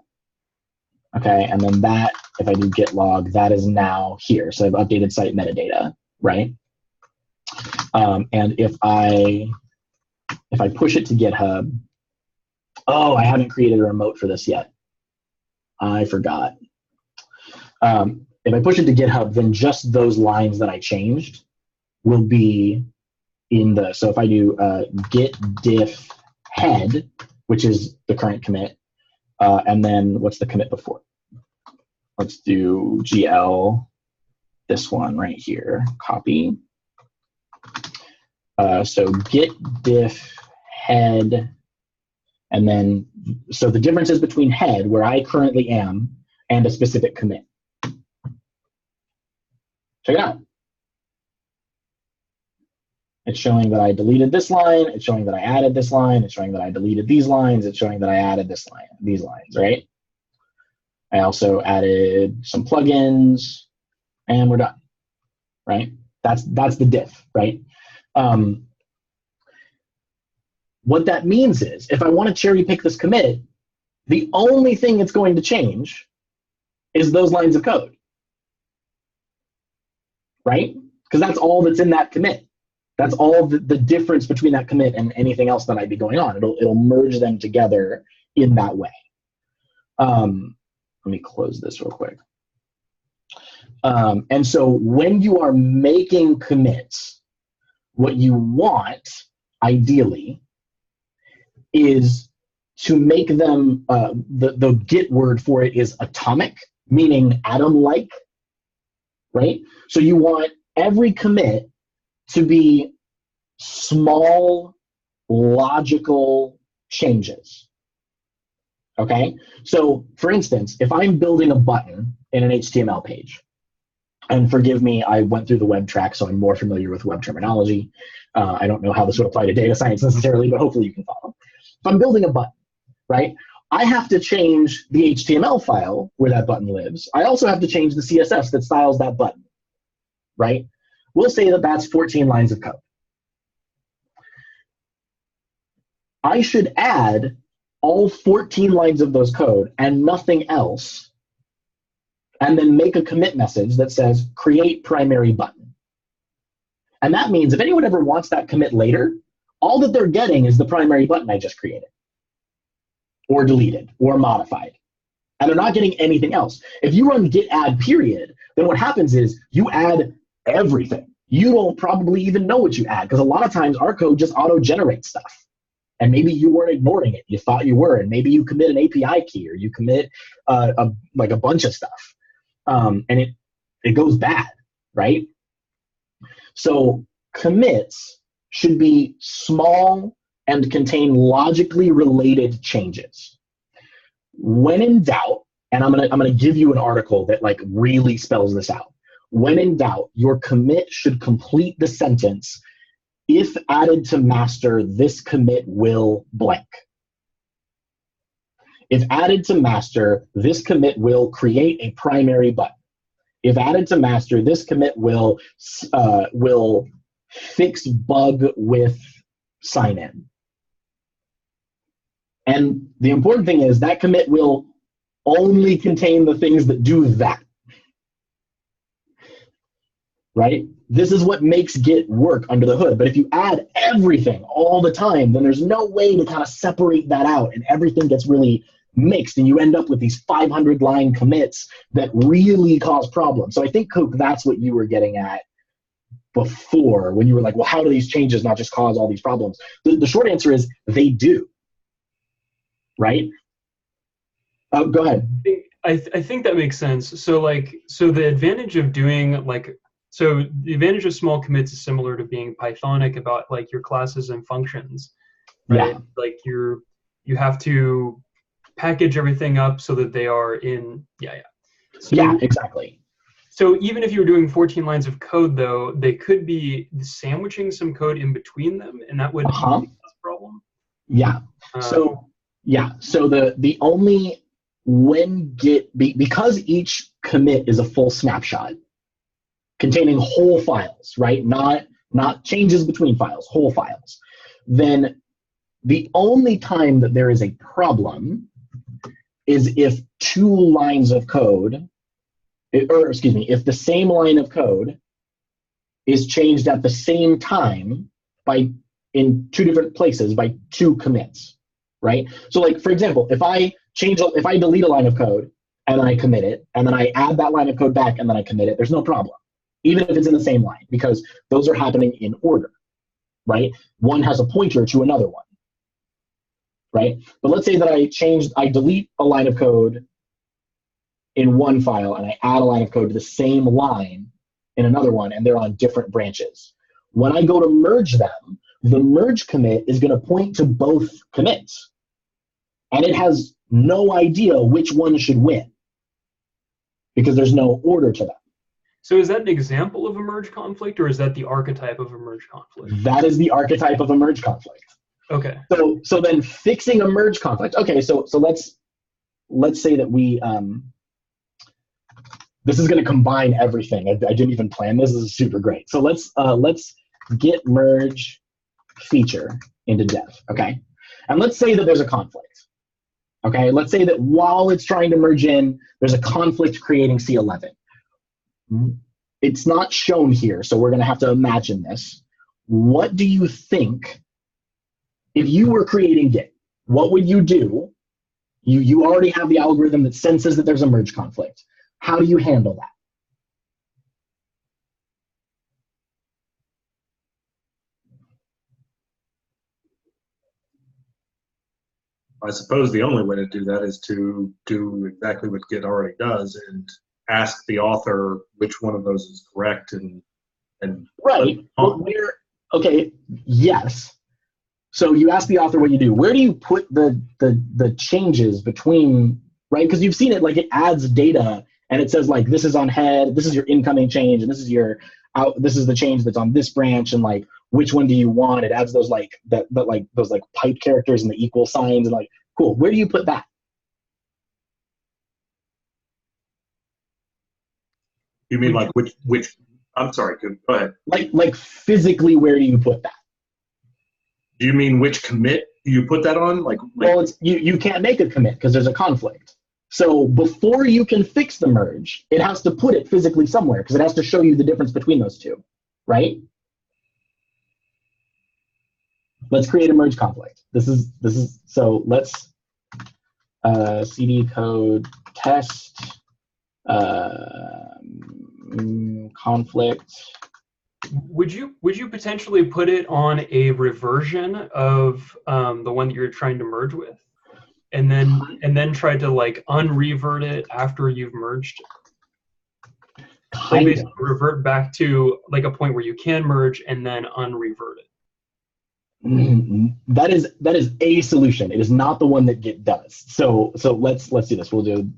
Okay, and then that, if I do git log, that is now here. So I've updated site metadata, right? And if I push it to GitHub, oh, I haven't created a remote for this yet. I forgot. If I push it to GitHub, then just those lines that I changed will be in the, so if I do git diff head, which is the current commit, and then what's the commit before? Let's do GL, this one right here, copy. So git diff head, and then, so the difference is between head, where I currently am, and a specific commit. Check it out. It's showing that I deleted this line. It's showing that I added this line. It's showing that I deleted these lines. It's showing that I added this line, these lines, right? I also added some plugins, and we're done, right? That's the diff, right? What that means is, if I want to cherry pick this commit, the only thing it's going to change is those lines of code, right? Because that's all that's in that commit. That's all the difference between that commit and anything else that might be going on. It'll merge them together in that way. Let me close this real quick. And so when you are making commits, what you want, ideally, is to make them, the Git word for it is atomic, meaning atom-like, right? So you want every commit to be small, logical changes, okay? So for instance, if I'm building a button in an HTML page, and forgive me, I went through the web track, so I'm more familiar with web terminology. I don't know how this would apply to data science necessarily, but hopefully you can follow. If I'm building a button, right, I have to change the HTML file where that button lives. I also have to change the CSS that styles that button, right? We'll say that that's 14 lines of code. I should add all 14 lines of those code and nothing else, and then make a commit message that says create primary button. And that means if anyone ever wants that commit later, all that they're getting is the primary button I just created, or deleted, or modified. And they're not getting anything else. If you run git add period, then what happens is you add everything. You don't probably even know what you add, because a lot of times our code just auto-generates stuff. And maybe you weren't ignoring it. You thought you were, and maybe you commit an API key, or you commit like a bunch of stuff. And it goes bad, right? So commits should be small and contain logically related changes. When in doubt, and I'm gonna give you an article that like really spells this out. When in doubt, your commit should complete the sentence, if added to master, this commit will blank. If added to master, this commit will create a primary button. If added to master, this commit will fix bug with sign in. And the important thing is that commit will only contain the things that do that. Right? This is what makes Git work under the hood. But if you add everything all the time, then there's no way to kind of separate that out, and everything gets really mixed, and you end up with these 500-line commits that really cause problems. So I think, Coke, that's what you were getting at before, when you were like, well, how do these changes not just cause all these problems? The short answer is they do. Right? Go ahead. I think that makes sense. So the advantage of doing so the advantage of small commits is similar to being Pythonic about like your classes and functions, right? Yeah. Like you have to package everything up so that they are in, So, yeah, exactly. So even if you were doing 14 lines of code, though, they could be sandwiching some code in between them, and that would be a problem. Yeah. So the only when Git, because each commit is a full snapshot containing whole files, right? Not changes between files, whole files. Then the only time that there is a problem is if two lines of code, if the same line of code is changed at the same time in two different places by two commits, right? So like, for example, if I delete a line of code and then I commit it, and then I add that line of code back and then I commit it, there's no problem, even if it's in the same line, because those are happening in order, right? One has a pointer to another one, right? But let's say that I delete a line of code in one file and I add a line of code to the same line in another one, and they're on different branches. When I go to merge them, the merge commit is going to point to both commits, and it has no idea which one should win because there's no order to them. So is that an example of a merge conflict, or is that the archetype of a merge conflict? That is the archetype of a merge conflict. Okay. So then fixing a merge conflict. Okay, so let's say that we this is going to combine everything. I didn't even plan this. This is super great. So let's git merge feature into dev. Okay, and let's say that there's a conflict. Okay, let's say that while it's trying to merge in, there's a conflict creating C11. It's not shown here, so we're going to have to imagine this. What do you think, if you were creating Git, what would you do? You already have the algorithm that senses that there's a merge conflict. How do you handle that? I suppose the only way to do that is to do exactly what Git already does and ask the author which one of those is correct and right. Okay, yes. So you ask the author what you do. Where do you put the changes between, right? Because you've seen it, like it adds data and it says like this is on head, this is your incoming change, and this is your out, this is the change that's on this branch, and like which one do you want? It adds those like those like pipe characters and the equal signs, and like cool. Where do you put that? You mean like which? I'm sorry. Go ahead. Like physically, where do you put that? Do you mean which commit you put that on? Well, it's, you can't make a commit because there's a conflict. So before you can fix the merge, it has to put it physically somewhere because it has to show you the difference between those two, right? Let's create a merge conflict. So let's cd code test conflict. Would you potentially put it on a reversion of the one that you're trying to merge with, and then try to like unrevert it after you've merged? Like basically revert back to like a point where you can merge and then unrevert it. That is a solution. It is not the one that Git does. So let's do this. We'll do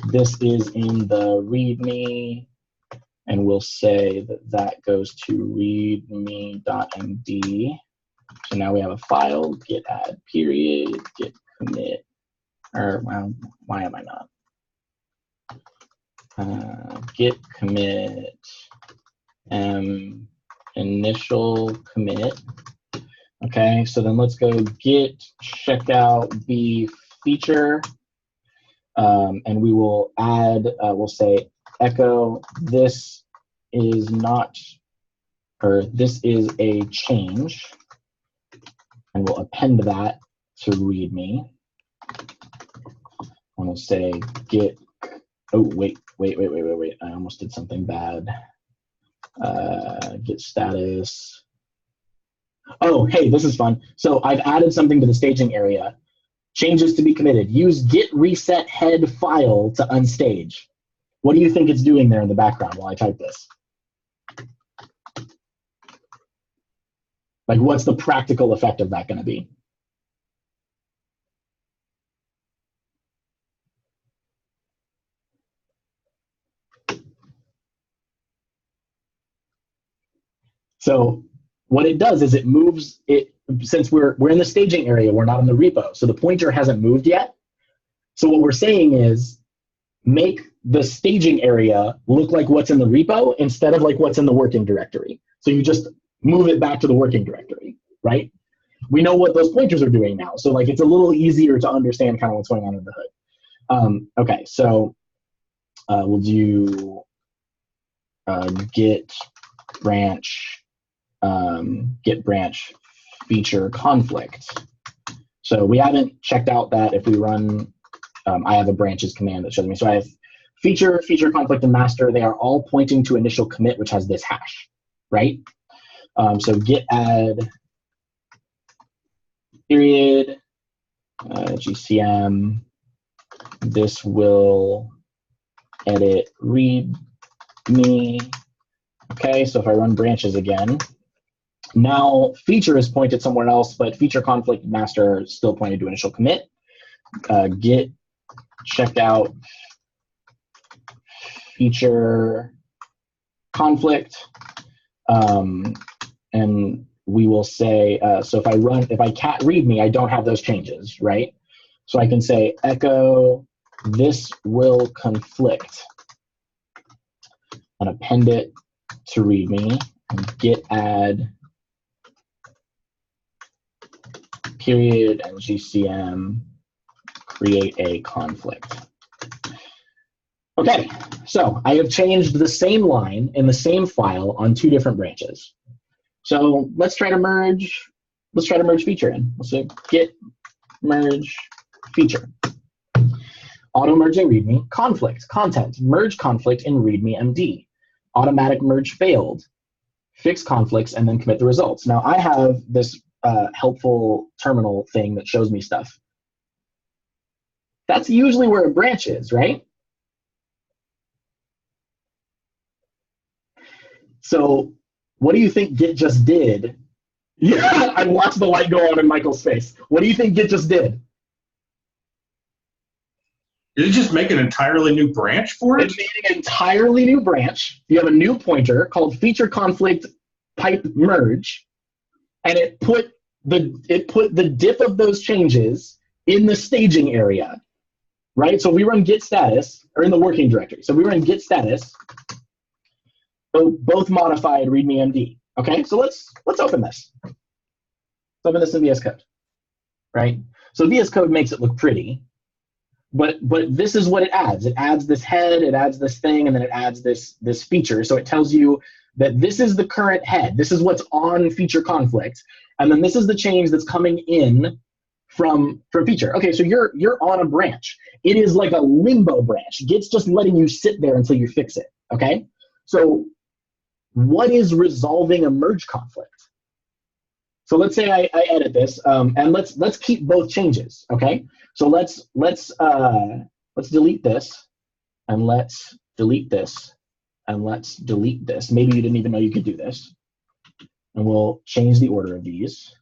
this is in the README, and we'll say that goes to readme.md. So now we have a file, git add period, git commit, or well, why am I not? Git commit initial commit. Okay, so then let's go git checkout b feature, and we will add, we'll say echo this is not, or this is a change, and we'll append that to README. And we'll say git, oh wait, I almost did something bad. Git status. Oh, hey, this is fun. So I've added something to the staging area. Changes to be committed. Use git reset head file to unstage. What do you think it's doing there in the background while I type this? Like, what's the practical effect of that going to be? So what it does is it moves it, since we're in the staging area, we're not in the repo, so the pointer hasn't moved yet. So what we're saying is make the staging area look like what's in the repo instead of like what's in the working directory. So you just move it back to the working directory, right? We know what those pointers are doing now, so like it's a little easier to understand kind of what's going on in the hood. Okay, so we'll do git branch feature conflict. So we haven't checked out that if we run, I have a branches command that shows me. So I have feature conflict, and master. They are all pointing to initial commit, which has this hash, right? So git add period GCM. This will edit readme. Okay, so if I run branches again, now feature is pointed somewhere else, but feature conflict master is still pointed to initial commit. Git checkout feature conflict, and we will say, so if I cat readme, I don't have those changes, right? So I can say echo this will conflict and append it to README, and git add period and GCM create a conflict. Okay, so I have changed the same line in the same file on two different branches. So let's try to merge. Let's try to merge feature in. Let's say git merge feature. Auto merging README conflict content merge conflict in README MD. Automatic merge failed, fix conflicts, and then commit the results. Now I have this helpful terminal thing that shows me stuff. That's usually where a branch is, right? So what do you think Git just did? Yeah, I watched the light go on in Michael's face. What do you think Git just did? Did it just make an entirely new branch for it? It made an entirely new branch. You have a new pointer called feature conflict pipe merge, and it put the diff of those changes in the staging area, right? So we run git status, or in the working directory. So we run git status, both modified readme MD. Okay, so let's open this. Let's open this in VS Code. right? So VS Code makes it look pretty, but this is what it adds. It adds this head, it adds this thing, and then it adds this feature. So it tells you that this is the current head. This is what's on feature conflict, and then this is the change that's coming in from feature. Okay, so you're on a branch. It is like a limbo branch. Git's just letting you sit there until you fix it. Okay, so what is resolving a merge conflict? So let's say I edit this, and let's keep both changes. Okay, so let's delete this, and let's delete this, and let's delete this. Maybe you didn't even know you could do this, and we'll change the order of these.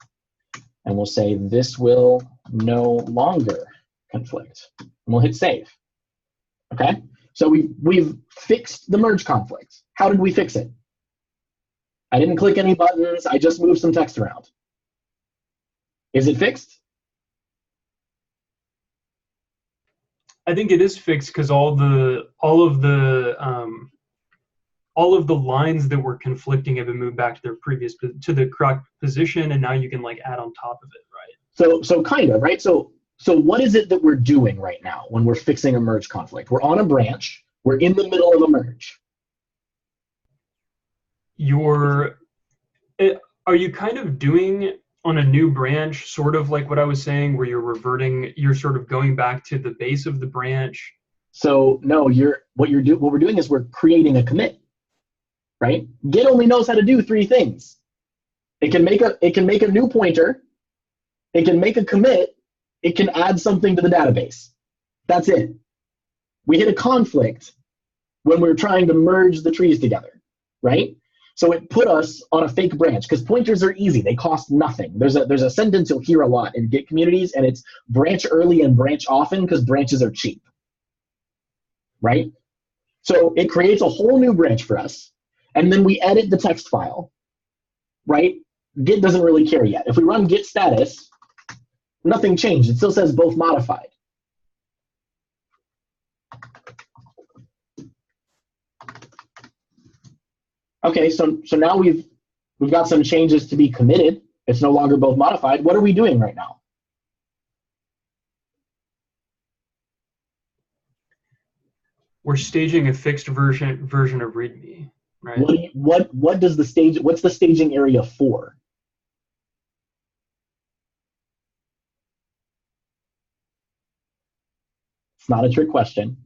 And we'll say this will no longer conflict. And we'll hit save. Okay? So we've fixed the merge conflict. How did we fix it? I didn't click any buttons. I just moved some text around. Is it fixed? I think it is fixed because all of the lines that were conflicting have been moved back to their previous to the correct position, and now you can like add on top of it, right? So kind of, right? So what is it that we're doing right now when we're fixing a merge conflict? We're on a branch. We're in the middle of a merge. Are you kind of doing on a new branch, sort of like what I was saying, where you're sort of going back to the base of the branch? So no, what we're doing is we're creating a commit. Right? Git only knows how to do three things. It can make a new pointer, it can make a commit, it can add something to the database. That's it. We hit a conflict when we're trying to merge the trees together, right? So it put us on a fake branch because pointers are easy. They cost nothing. There's a sentence you'll hear a lot in Git communities, and it's branch early and branch often because branches are cheap, right? So it creates a whole new branch for us. And then we edit the text file, right? Git doesn't really care yet. If we run git status, nothing changed. It still says both modified. Okay, so now we've got some changes to be committed. It's no longer both modified. What are we doing right now? We're staging a fixed version of README. Right. What's the staging area for? It's not a trick question.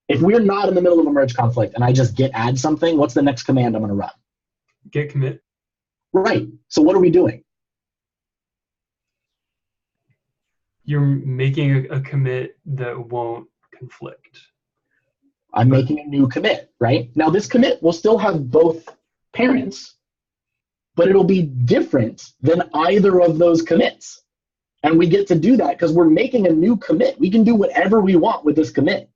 If we're not in the middle of a merge conflict and I just git add something, what's the next command I'm going to run? Git commit. Right. So what are we doing? You're making a commit that won't conflict. I'm making a new commit, right? Now this commit will still have both parents, but it'll be different than either of those commits. And we get to do that because we're making a new commit. We can do whatever we want with this commit,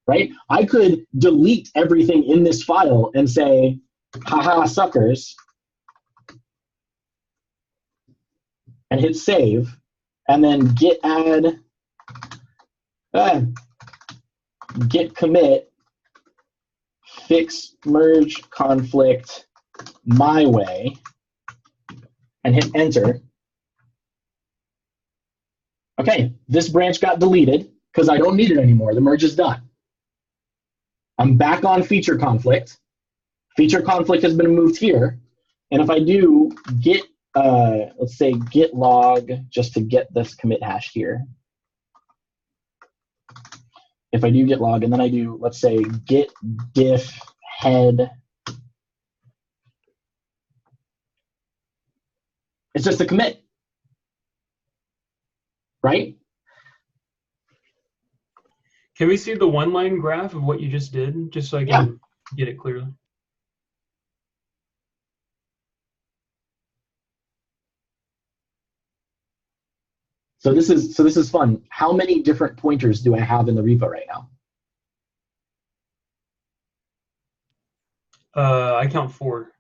right? I could delete everything in this file and say, haha, suckers, and hit save, and then git add, git commit, fix merge conflict my way, and hit enter. Okay, this branch got deleted because I don't need it anymore. The merge is done. I'm back on feature conflict. Feature conflict has been moved here. And if I do git, let's say git log, just to get this commit hash here. If I do git log, and then I do, let's say git diff head, it's just a commit, right? Can we see the one-line graph of what you just did, just so I can get it clearly? So this is fun. How many different pointers do I have in the repo right now? I count 4.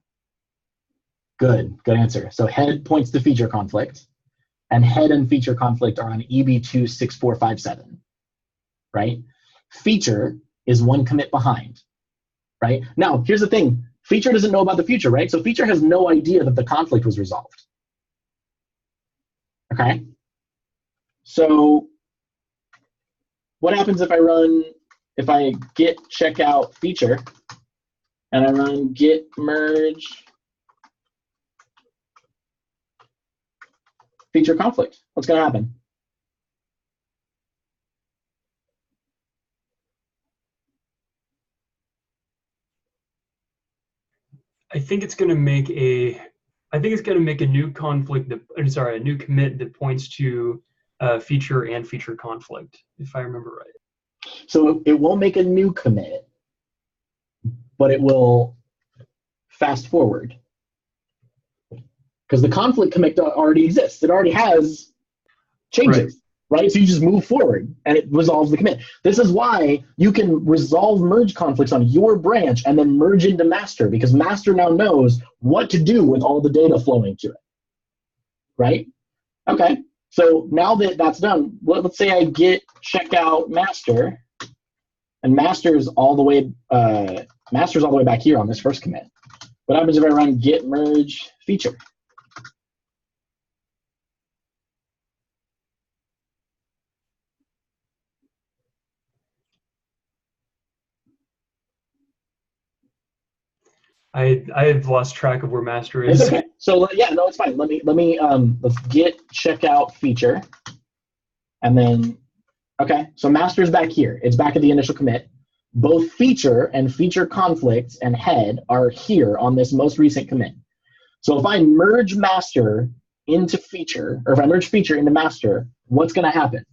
Good answer. So head points to feature conflict, and head and feature conflict are on EB26457, right? Feature is one commit behind, right? Now, here's the thing. Feature doesn't know about the future, right? So feature has no idea that the conflict was resolved, okay? So what happens if I git checkout feature and I run git merge feature conflict? What's going to happen? I think it's going to make a new conflict a new commit that points to feature and feature conflict, if I remember right. So it won't make a new commit, but it will fast forward. Because the conflict commit already exists. It already has changes, right? So you just move forward and it resolves the commit. This is why you can resolve merge conflicts on your branch and then merge into master, because master now knows what to do with all the data flowing to it, right? Okay, so now that that's done, let's say I git checkout master, and master's all the way back here on this first commit. What happens if I run git merge feature? I've lost track of where master is. It's okay. So yeah, no, it's fine. Let's git checkout feature, and then okay. So master's back here. It's back at the initial commit. Both feature and feature conflicts and head are here on this most recent commit. So if I merge master into feature, or if I merge feature into master, what's going to happen?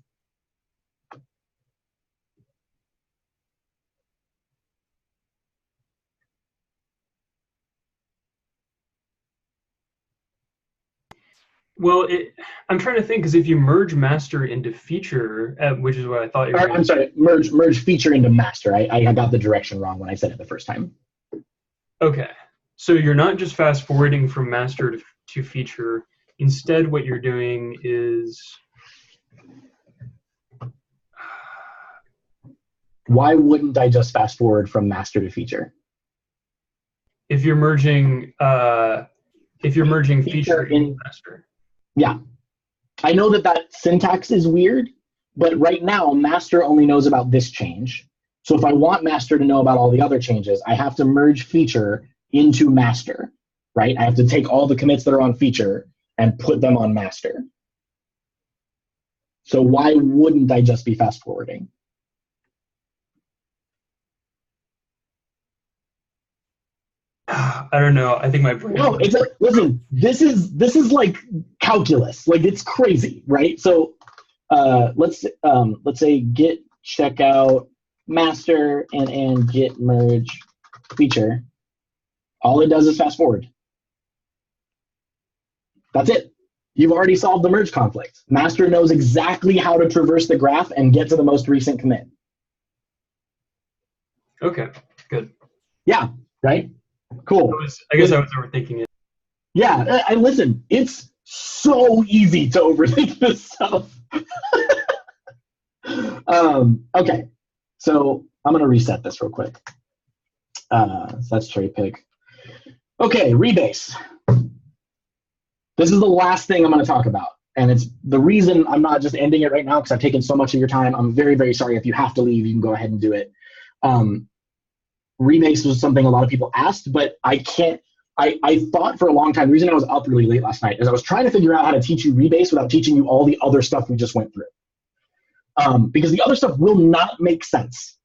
Well, I'm trying to think, because if you merge master into feature, which is what I thought you were. I'm sorry, merge feature into master. I got the direction wrong when I said it the first time. Okay, so you're not just fast forwarding from master to feature. Instead, what you're doing is. Why wouldn't I just fast forward from master to feature? If you're merging feature into master. Yeah, I know that syntax is weird, but right now master only knows about this change. So if I want master to know about all the other changes, I have to merge feature into master, right? I have to take all the commits that are on feature and put them on master. So why wouldn't I just be fast forwarding? I don't know. I think my brain. No, listen. This is like calculus. Like, it's crazy, right? So let's say git checkout master and git merge feature. All it does is fast forward. That's it. You've already solved the merge conflict. Master knows exactly how to traverse the graph and get to the most recent commit. Okay, good. Yeah, right? Cool. I guess I was overthinking it. Yeah, and listen, it's so easy to overthink this stuff. Okay, so I'm going to reset this real quick. So that's cherry pick. Okay, rebase. This is the last thing I'm going to talk about. And it's the reason I'm not just ending it right now, because I've taken so much of your time. I'm very, very sorry. If you have to leave, you can go ahead and do it. Rebase was something a lot of people asked, but I can't. I thought for a long time, the reason I was up really late last night is I was trying to figure out how to teach you rebase without teaching you all the other stuff we just went through. Because the other stuff will not make sense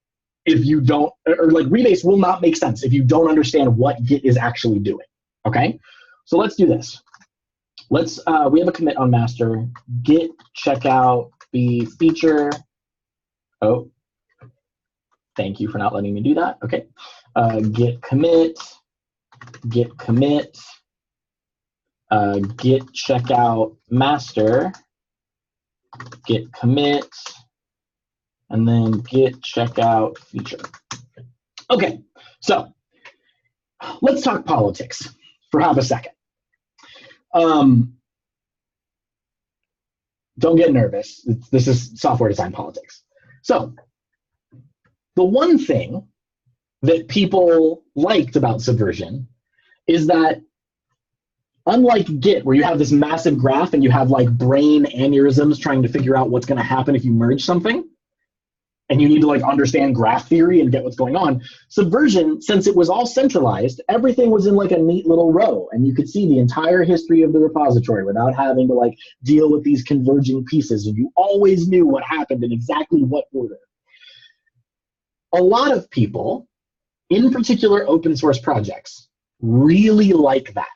if you don't, or like rebase will not make sense if you don't understand what Git is actually doing. Okay, so let's do this. We have a commit on master, git checkout the feature. Oh, thank you for not letting me do that. Okay, git commit, git checkout master, git commit, and then git checkout feature. Okay, so let's talk politics for half a second. Don't get nervous. This is software design politics. So the one thing that people liked about Subversion is that Unlike Git, where you have this massive graph and you have like brain aneurysms trying to figure out what's going to happen if you merge something, and you need to like understand graph theory and get what's going on. Subversion, since it was all centralized, everything was in like a neat little row, and you could see the entire history of the repository without having to like deal with these converging pieces, and you always knew what happened in exactly what order. A lot of people, in particular open source projects, really like that.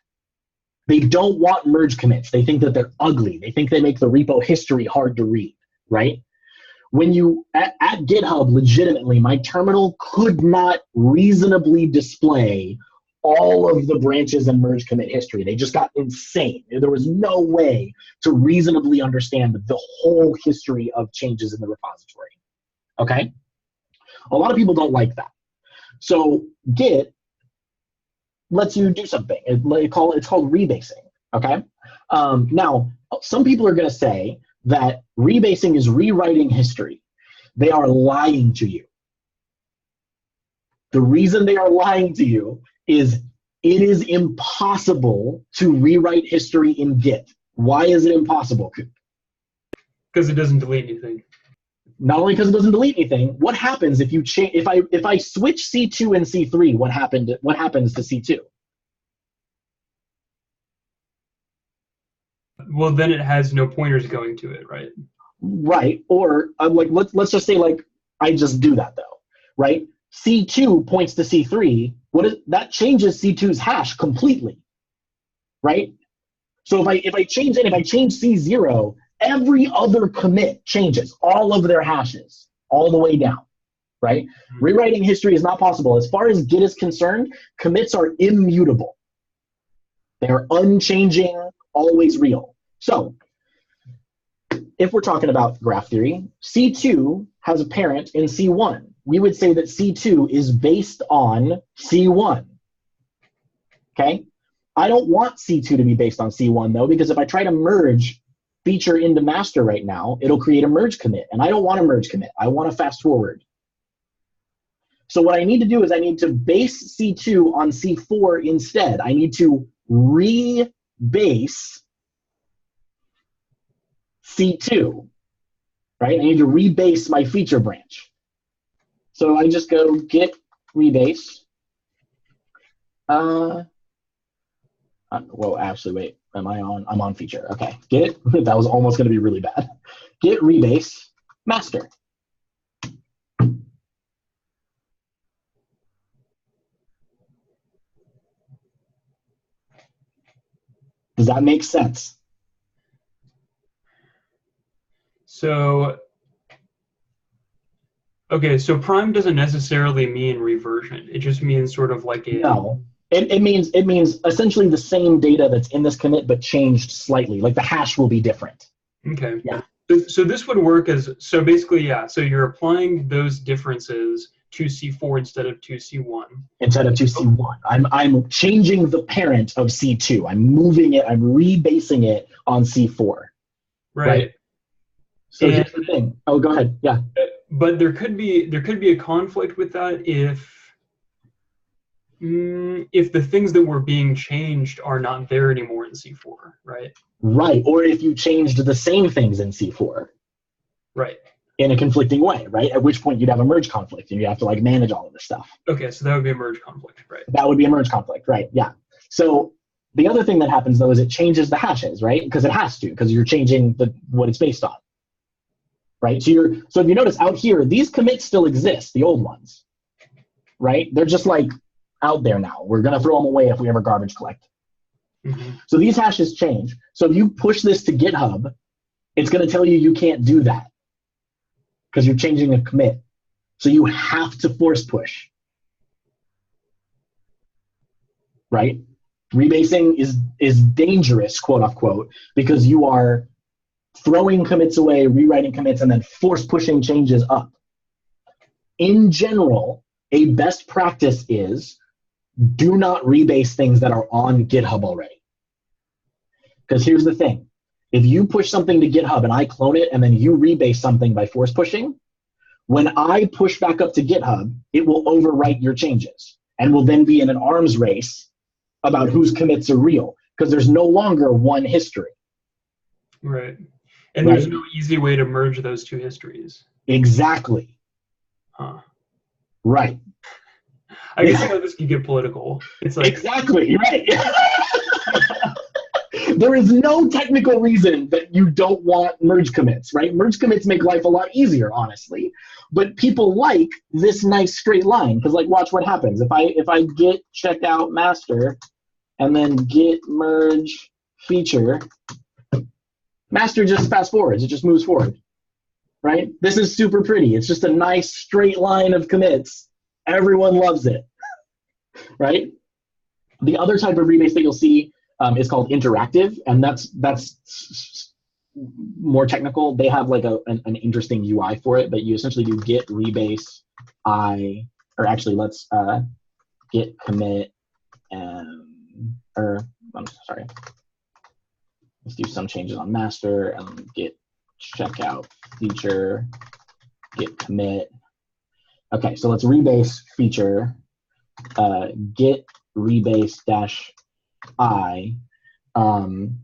They don't want merge commits. They think that they're ugly. They think they make the repo history hard to read, right? When you, at GitHub, legitimately, my terminal could not reasonably display all of the branches and merge commit history. They just got insane. There was no way to reasonably understand the whole history of changes in the repository, okay? A lot of people don't like that. So Git lets you do something. It's called rebasing, okay? Now, some people are going to say that rebasing is rewriting history. They are lying to you. The reason they are lying to you is it is impossible to rewrite history in Git. Why is it impossible? Because it doesn't delete anything. Not only because it doesn't delete anything, what happens if you change? If I switch C2 and C3, what happens to C2? Well, then it has no pointers going to it, right? Right. Or like let's just say like I just do that though, right? C2 points to C3. That changes C2's hash completely, right? So if I change C0, every other commit changes all of their hashes all the way down, right? Rewriting history is not possible. As far as Git is concerned, commits are immutable. They are unchanging, always real. So if we're talking about graph theory, C2 has a parent in C1. We would say that C2 is based on C1, okay? I don't want C2 to be based on C1 though, because if I try to merge feature into master right now, it'll create a merge commit, and I don't want a merge commit. I want to fast forward. So what I need to do is I need to base C2 on C4 instead. I need to rebase C2, right? I need to rebase my feature branch. So I just go git rebase. Well, actually, wait. Am I on? I'm on feature. Okay. Git. That was almost going to be really bad. Git rebase master. Does that make sense? So, okay, so prime doesn't necessarily mean reversion. It just means sort of like a... No. It means essentially the same data that's in this commit, but changed slightly. Like the hash will be different. Okay. Yeah. So this would work as, so basically, yeah, so you're applying those differences to C4 instead of to C1. Instead of to C1. I'm changing the parent of C2. I'm moving it, I'm rebasing it on C4. Right. So here's the thing. Oh, go ahead. Yeah. But there could be a conflict with that if the things that were being changed are not there anymore in C4, right? Right. Or if you changed the same things in C4. Right. In a conflicting way, right? At which point you'd have a merge conflict and you have to like manage all of this stuff. Okay, so that would be a merge conflict, right? That would be a merge conflict, right? Yeah. So the other thing that happens though is it changes the hashes, right? Because it has to, because you're changing what it's based on. Right? So if you notice out here, these commits still exist, the old ones. Right? They're just like out there now. We're gonna throw them away if we ever garbage collect. Mm-hmm. So these hashes change. So if you push this to GitHub, it's gonna tell you can't do that because you're changing a commit. So you have to force push. Right? Rebasing is dangerous, quote unquote, because you are throwing commits away, rewriting commits, and then force pushing changes up. In general, a best practice is do not rebase things that are on GitHub already. Because here's the thing. If you push something to GitHub and I clone it and then you rebase something by force pushing, when I push back up to GitHub, it will overwrite your changes and will then be in an arms race about whose commits are real. because there's no longer one history. Right. And there's no easy way to merge those two histories. Exactly. Huh. Right. I can see how this could get political. It's like exactly right. There is no technical reason that you don't want merge commits, right? Merge commits make life a lot easier, honestly. But people like this nice straight line because, like, watch what happens if I git checkout master and then git merge feature. Master just fast forwards. It just moves forward, right? This is super pretty. It's just a nice straight line of commits. Everyone loves it, right? The other type of rebase that you'll see is called interactive, and that's more technical. They have like an interesting UI for it, but you essentially do git rebase I, or actually let's git commit, or I'm sorry. Let's do some changes on master and git checkout feature, git commit. Okay, so let's rebase feature, git rebase dash I, and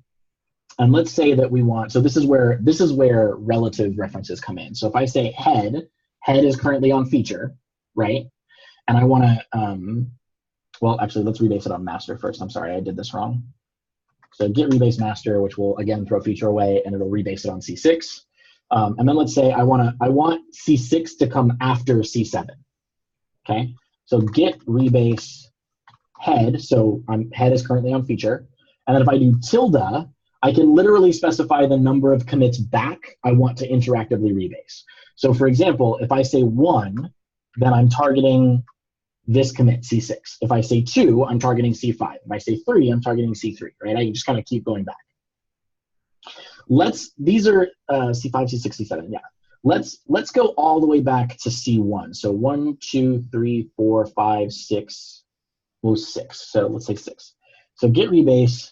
let's say that we want. So this is where relative references come in. So if I say head is currently on feature, right? And I want to, well, actually, let's rebase it on master first. I'm sorry, I did this wrong. So git rebase master, which will again throw feature away, and it'll rebase it on C6. And then let's say I want C6 to come after C7. Okay, so git rebase head. So head is currently on feature, and then if I do tilde, I can literally specify the number of commits back I want to interactively rebase. So for example, if I say 1, then I'm targeting this commit, C6. If I say 2, I'm targeting C5. If I say 3, I'm targeting C3, right? I can just kind of keep going back. These are C5, C6, C7, yeah. Let's go all the way back to C1. So 1, 2, 3, 4, 5, 6, well, 6. So let's say 6. So git rebase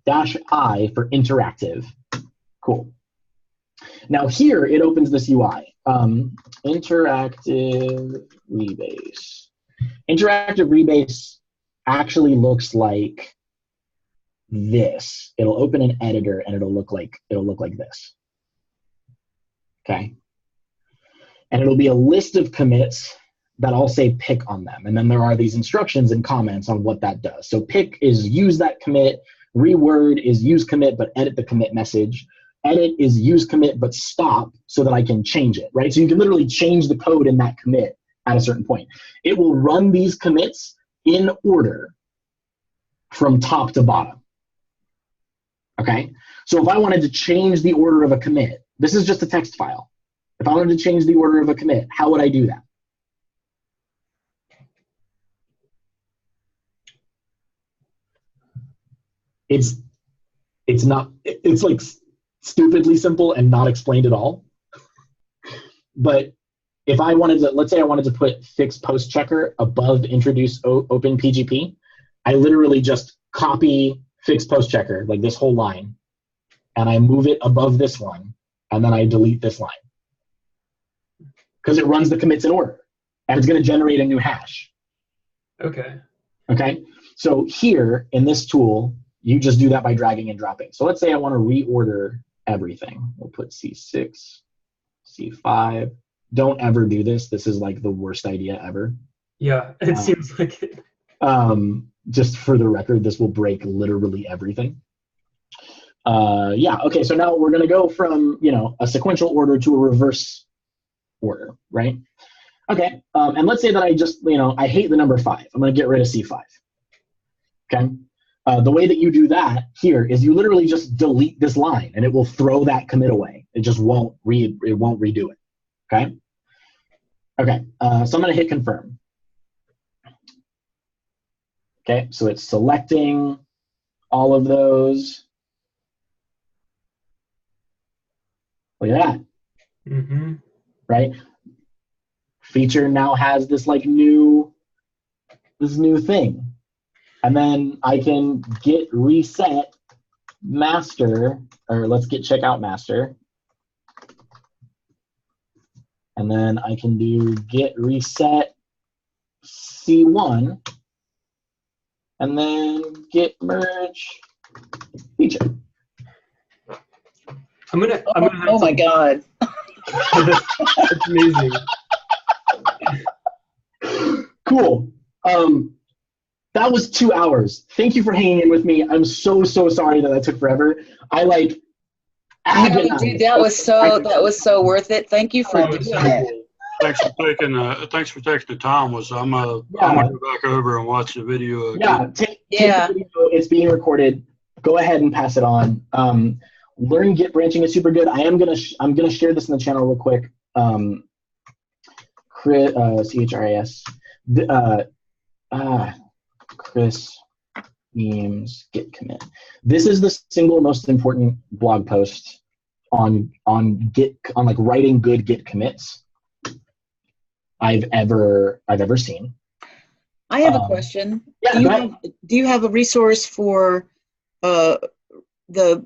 dash I for interactive. Cool. Now here it opens this UI. Interactive rebase. Interactive rebase actually looks like this. It'll open an editor and it'll look like this. Okay. And it'll be a list of commits that all say pick on them. And then there are these instructions and comments on what that does. So pick is use that commit, reword is use commit but edit the commit message, edit is use commit but stop so that I can change it, right? So you can literally change the code in that commit at a certain point. It will run these commits in order from top to bottom. Okay? So if I wanted to change the order of a commit, this is just a text file. If I wanted to change the order of a commit, how would I do that? It's like stupidly simple and not explained at all. But if I wanted to, let's say I wanted to put fix post checker above introduce open PGP, I literally just copy fix post checker, like this whole line, and I move it above this one, and then I delete this line. Because it runs the commits in order, and it's going to generate a new hash. Okay. Okay, so here in this tool, you just do that by dragging and dropping. So let's say I want to reorder everything. We'll put C6, C5. Don't ever do this. This is like the worst idea ever. Yeah, it seems like it. Just for the record, this will break literally everything. Yeah, okay, so now we're going to go from, a sequential order to a reverse order, right? Okay, and let's say that I just, I hate the number 5. I'm going to get rid of C5. Okay? The way that you do that here is you literally just delete this line, and it will throw that commit away. It just won't redo it. Okay? Okay, so I'm going to hit confirm. Okay, so it's selecting all of those. Look at that. Mm-hmm. Right? Feature now has this new thing. And then I can git reset master, or let's get checkout master. And then I can do git reset C1, and then git merge feature. I'm gonna have Oh my God. It's amazing. Cool. That was 2 hours. Thank you for hanging in with me. I'm so sorry that took forever. I like agonized. Dude, that was so worth it. Thank you for That doing was so it. cool. Thanks for taking the time. I'm gonna go back over and watch the video again. Take the video. It's being recorded. Go ahead and pass it on. Learn Git branching is super good. I'm gonna share this in the channel real quick. CHRIS. Chris Eames Git commit. This is the single most important blog post on Git, on like writing good Git commits I've ever seen. I have a question. Yeah, do you have a resource for the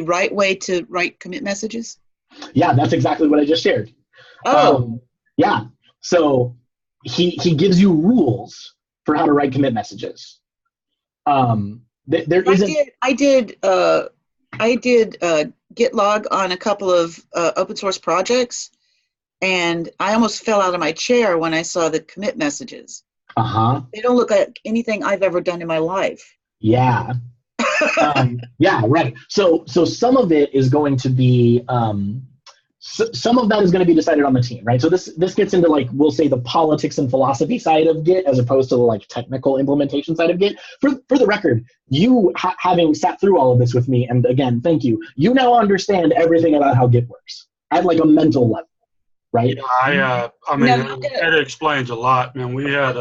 right way to write commit messages? Yeah, that's exactly what I just shared. Oh. Yeah. So he gives you rules for how to write commit messages. There isn't. I did Git log on a couple of open source projects, and I almost fell out of my chair when I saw the commit messages. They don't look like anything I've ever done in my life. Yeah. Yeah, right. So some of it is going to be some of that is going to be decided on the team, right? So this gets into, like, we'll say, the politics and philosophy side of Git as opposed to the like technical implementation side of Git. For the record, you having sat through all of this with me, and again, thank you. You now understand everything about how Git works at like a mental level, right? Yeah, it explains a lot, man. We had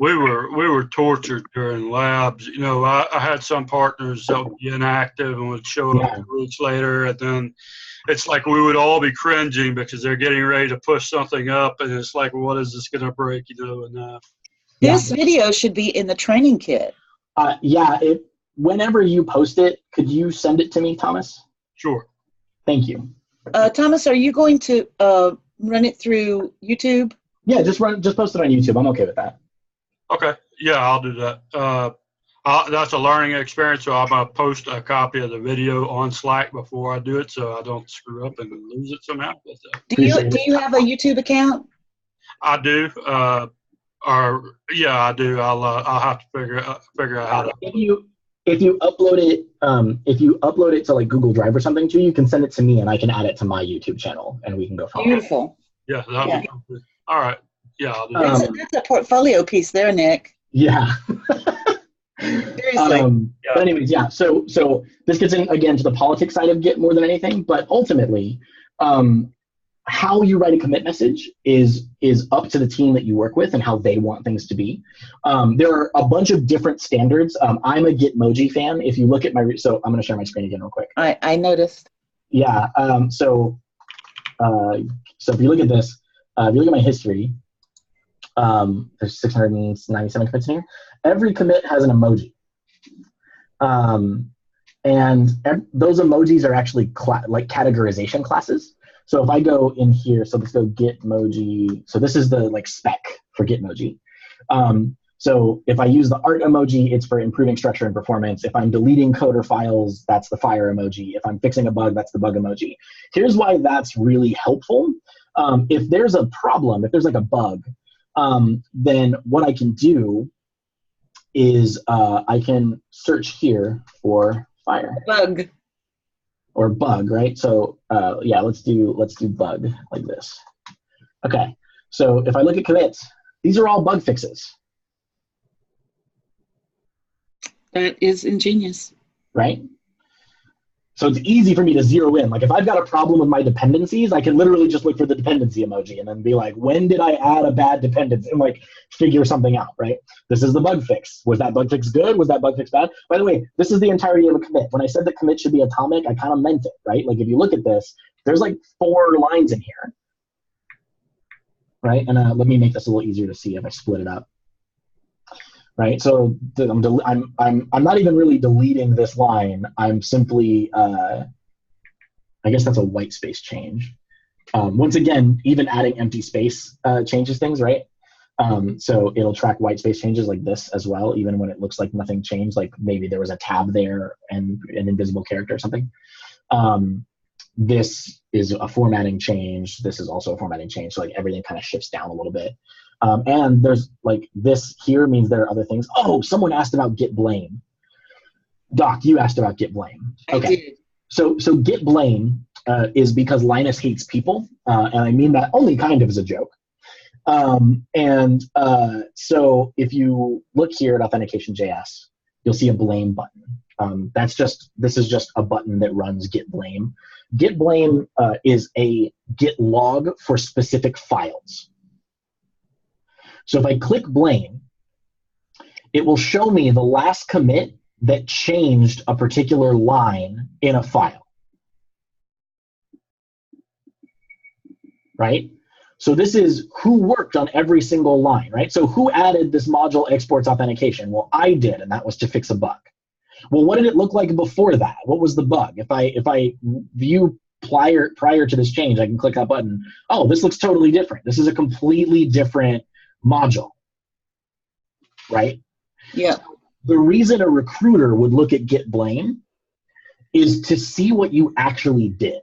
we were tortured during labs. You know, I had some partners that would be inactive and would show up 2 weeks later, and then it's like we would all be cringing because they're getting ready to push something up, and it's like, what is this going to break? You know, and this video should be in the training kit. Whenever you post it, could you send it to me, Thomas? Sure. Thank you. Thomas, are you going to run it through YouTube? Yeah, just post it on YouTube. I'm okay with that. Okay. Yeah, I'll do that. That's a learning experience, so I'm going to post a copy of the video on Slack before I do it so I don't screw up and lose it somehow. Do you have a YouTube account? I do. I do. I'll have to figure out how to. If you upload it to like Google Drive or something too, you can send it to me and I can add it to my YouTube channel and we can go from there. Beautiful. Yeah, that'll be good. All right. Yeah, I'll do that. That's a portfolio piece there, Nick. Yeah. Seriously. But anyways, yeah. So this gets in again to the politics side of Git more than anything, but ultimately, how you write a commit message is up to the team that you work with and how they want things to be. There are a bunch of different standards. I'm a Gitmoji fan. If you look at so I'm going to share my screen again real quick. I noticed. Yeah. So if you look at this, if you look at my history, there's 697 commits in here. Every commit has an emoji. And those emojis are actually like categorization classes. So if I go in here, so let's go Gitmoji. So this is the like spec for Gitmoji. So if I use the art emoji, it's for improving structure and performance. If I'm deleting code or files, that's the fire emoji. If I'm fixing a bug, that's the bug emoji. Here's why that's really helpful. If there's a problem, if there's like a bug, then what I can do is I can search here for fire. Bug. Or bug, right? So yeah, let's do bug like this. Okay, so if I look at commits, these are all bug fixes. That is ingenious. Right? So it's easy for me to zero in. Like if I've got a problem with my dependencies, I can literally just look for the dependency emoji and then be like, when did I add a bad dependency? And like figure something out, right? This is the bug fix. Was that bug fix good? Was that bug fix bad? By the way, this is the entirety of a commit. When I said that commit should be atomic, I kind of meant it, right? Like if you look at this, there's like 4 lines in here, right? And let me make this a little easier to see if I split it up. Right, so I'm not even really deleting this line. I'm simply, I guess that's a white space change. Once again, even adding empty space changes things, right? So it'll track white space changes like this as well, even when it looks like nothing changed, like maybe there was a tab there and an invisible character or something. This is a formatting change. This is also a formatting change. So like everything kind of shifts down a little bit. And there's like this here means there are other things. Oh, someone asked about git blame. Doc, you asked about git blame. Okay. I did. So git blame is because Linus hates people. And I mean that only kind of as a joke. So if you look here at authentication.js, you'll see a blame button. This is just a button that runs git blame. Git blame is a git log for specific files. So if I click blame, it will show me the last commit that changed a particular line in a file. Right? So this is who worked on every single line, right? So who added this module exports authentication? Well, I did, and that was to fix a bug. Well, what did it look like before that? What was the bug? If I view prior to this change, I can click that button. Oh, this looks totally different. This is a completely different module, right? Yeah. The reason a recruiter would look at git blame is to see what you actually did.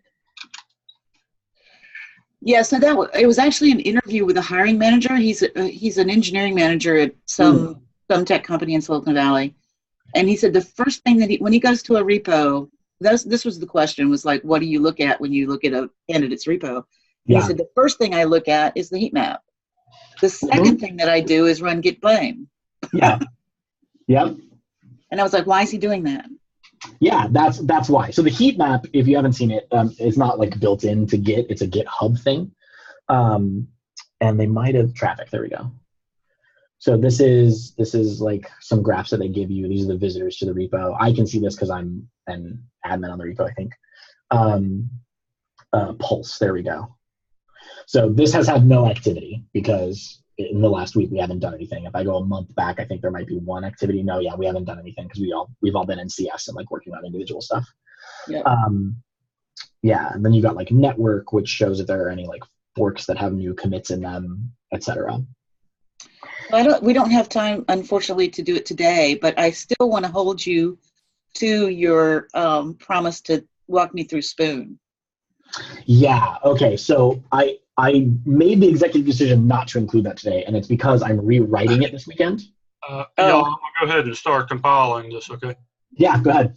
Yeah, so it was actually an interview with a hiring manager. He's an engineering manager at some tech company in Silicon Valley, and he said the first thing that when he goes to a repo, this was the question, was like, what do you look at when you look at a candidate's repo? And he said the first thing I look at is the heat map. The second thing that I do is run git blame. Yeah. Yep. And I was like, why is he doing that? Yeah, that's why. So the heat map, if you haven't seen it, it's not like built into Git. It's a GitHub thing. And they might have traffic. There we go. So this is like some graphs that they give you. These are the visitors to the repo. I can see this because I'm an admin on the repo, I think. Pulse, there we go. So this has had no activity because in the last week we haven't done anything. If I go a month back, I think there might be one activity. No, yeah, we haven't done anything because we've all been in CS and like working on individual stuff. Yeah. Yeah, and then you got like network, which shows if there are any like forks that have new commits in them, etc. We don't have time, unfortunately, to do it today, but I still want to hold you to your promise to walk me through Spoon. Yeah. Okay. So I made the executive decision not to include that today, and it's because I'm rewriting it this weekend. I'm gonna go ahead and start compiling this. Okay. Yeah. Go ahead.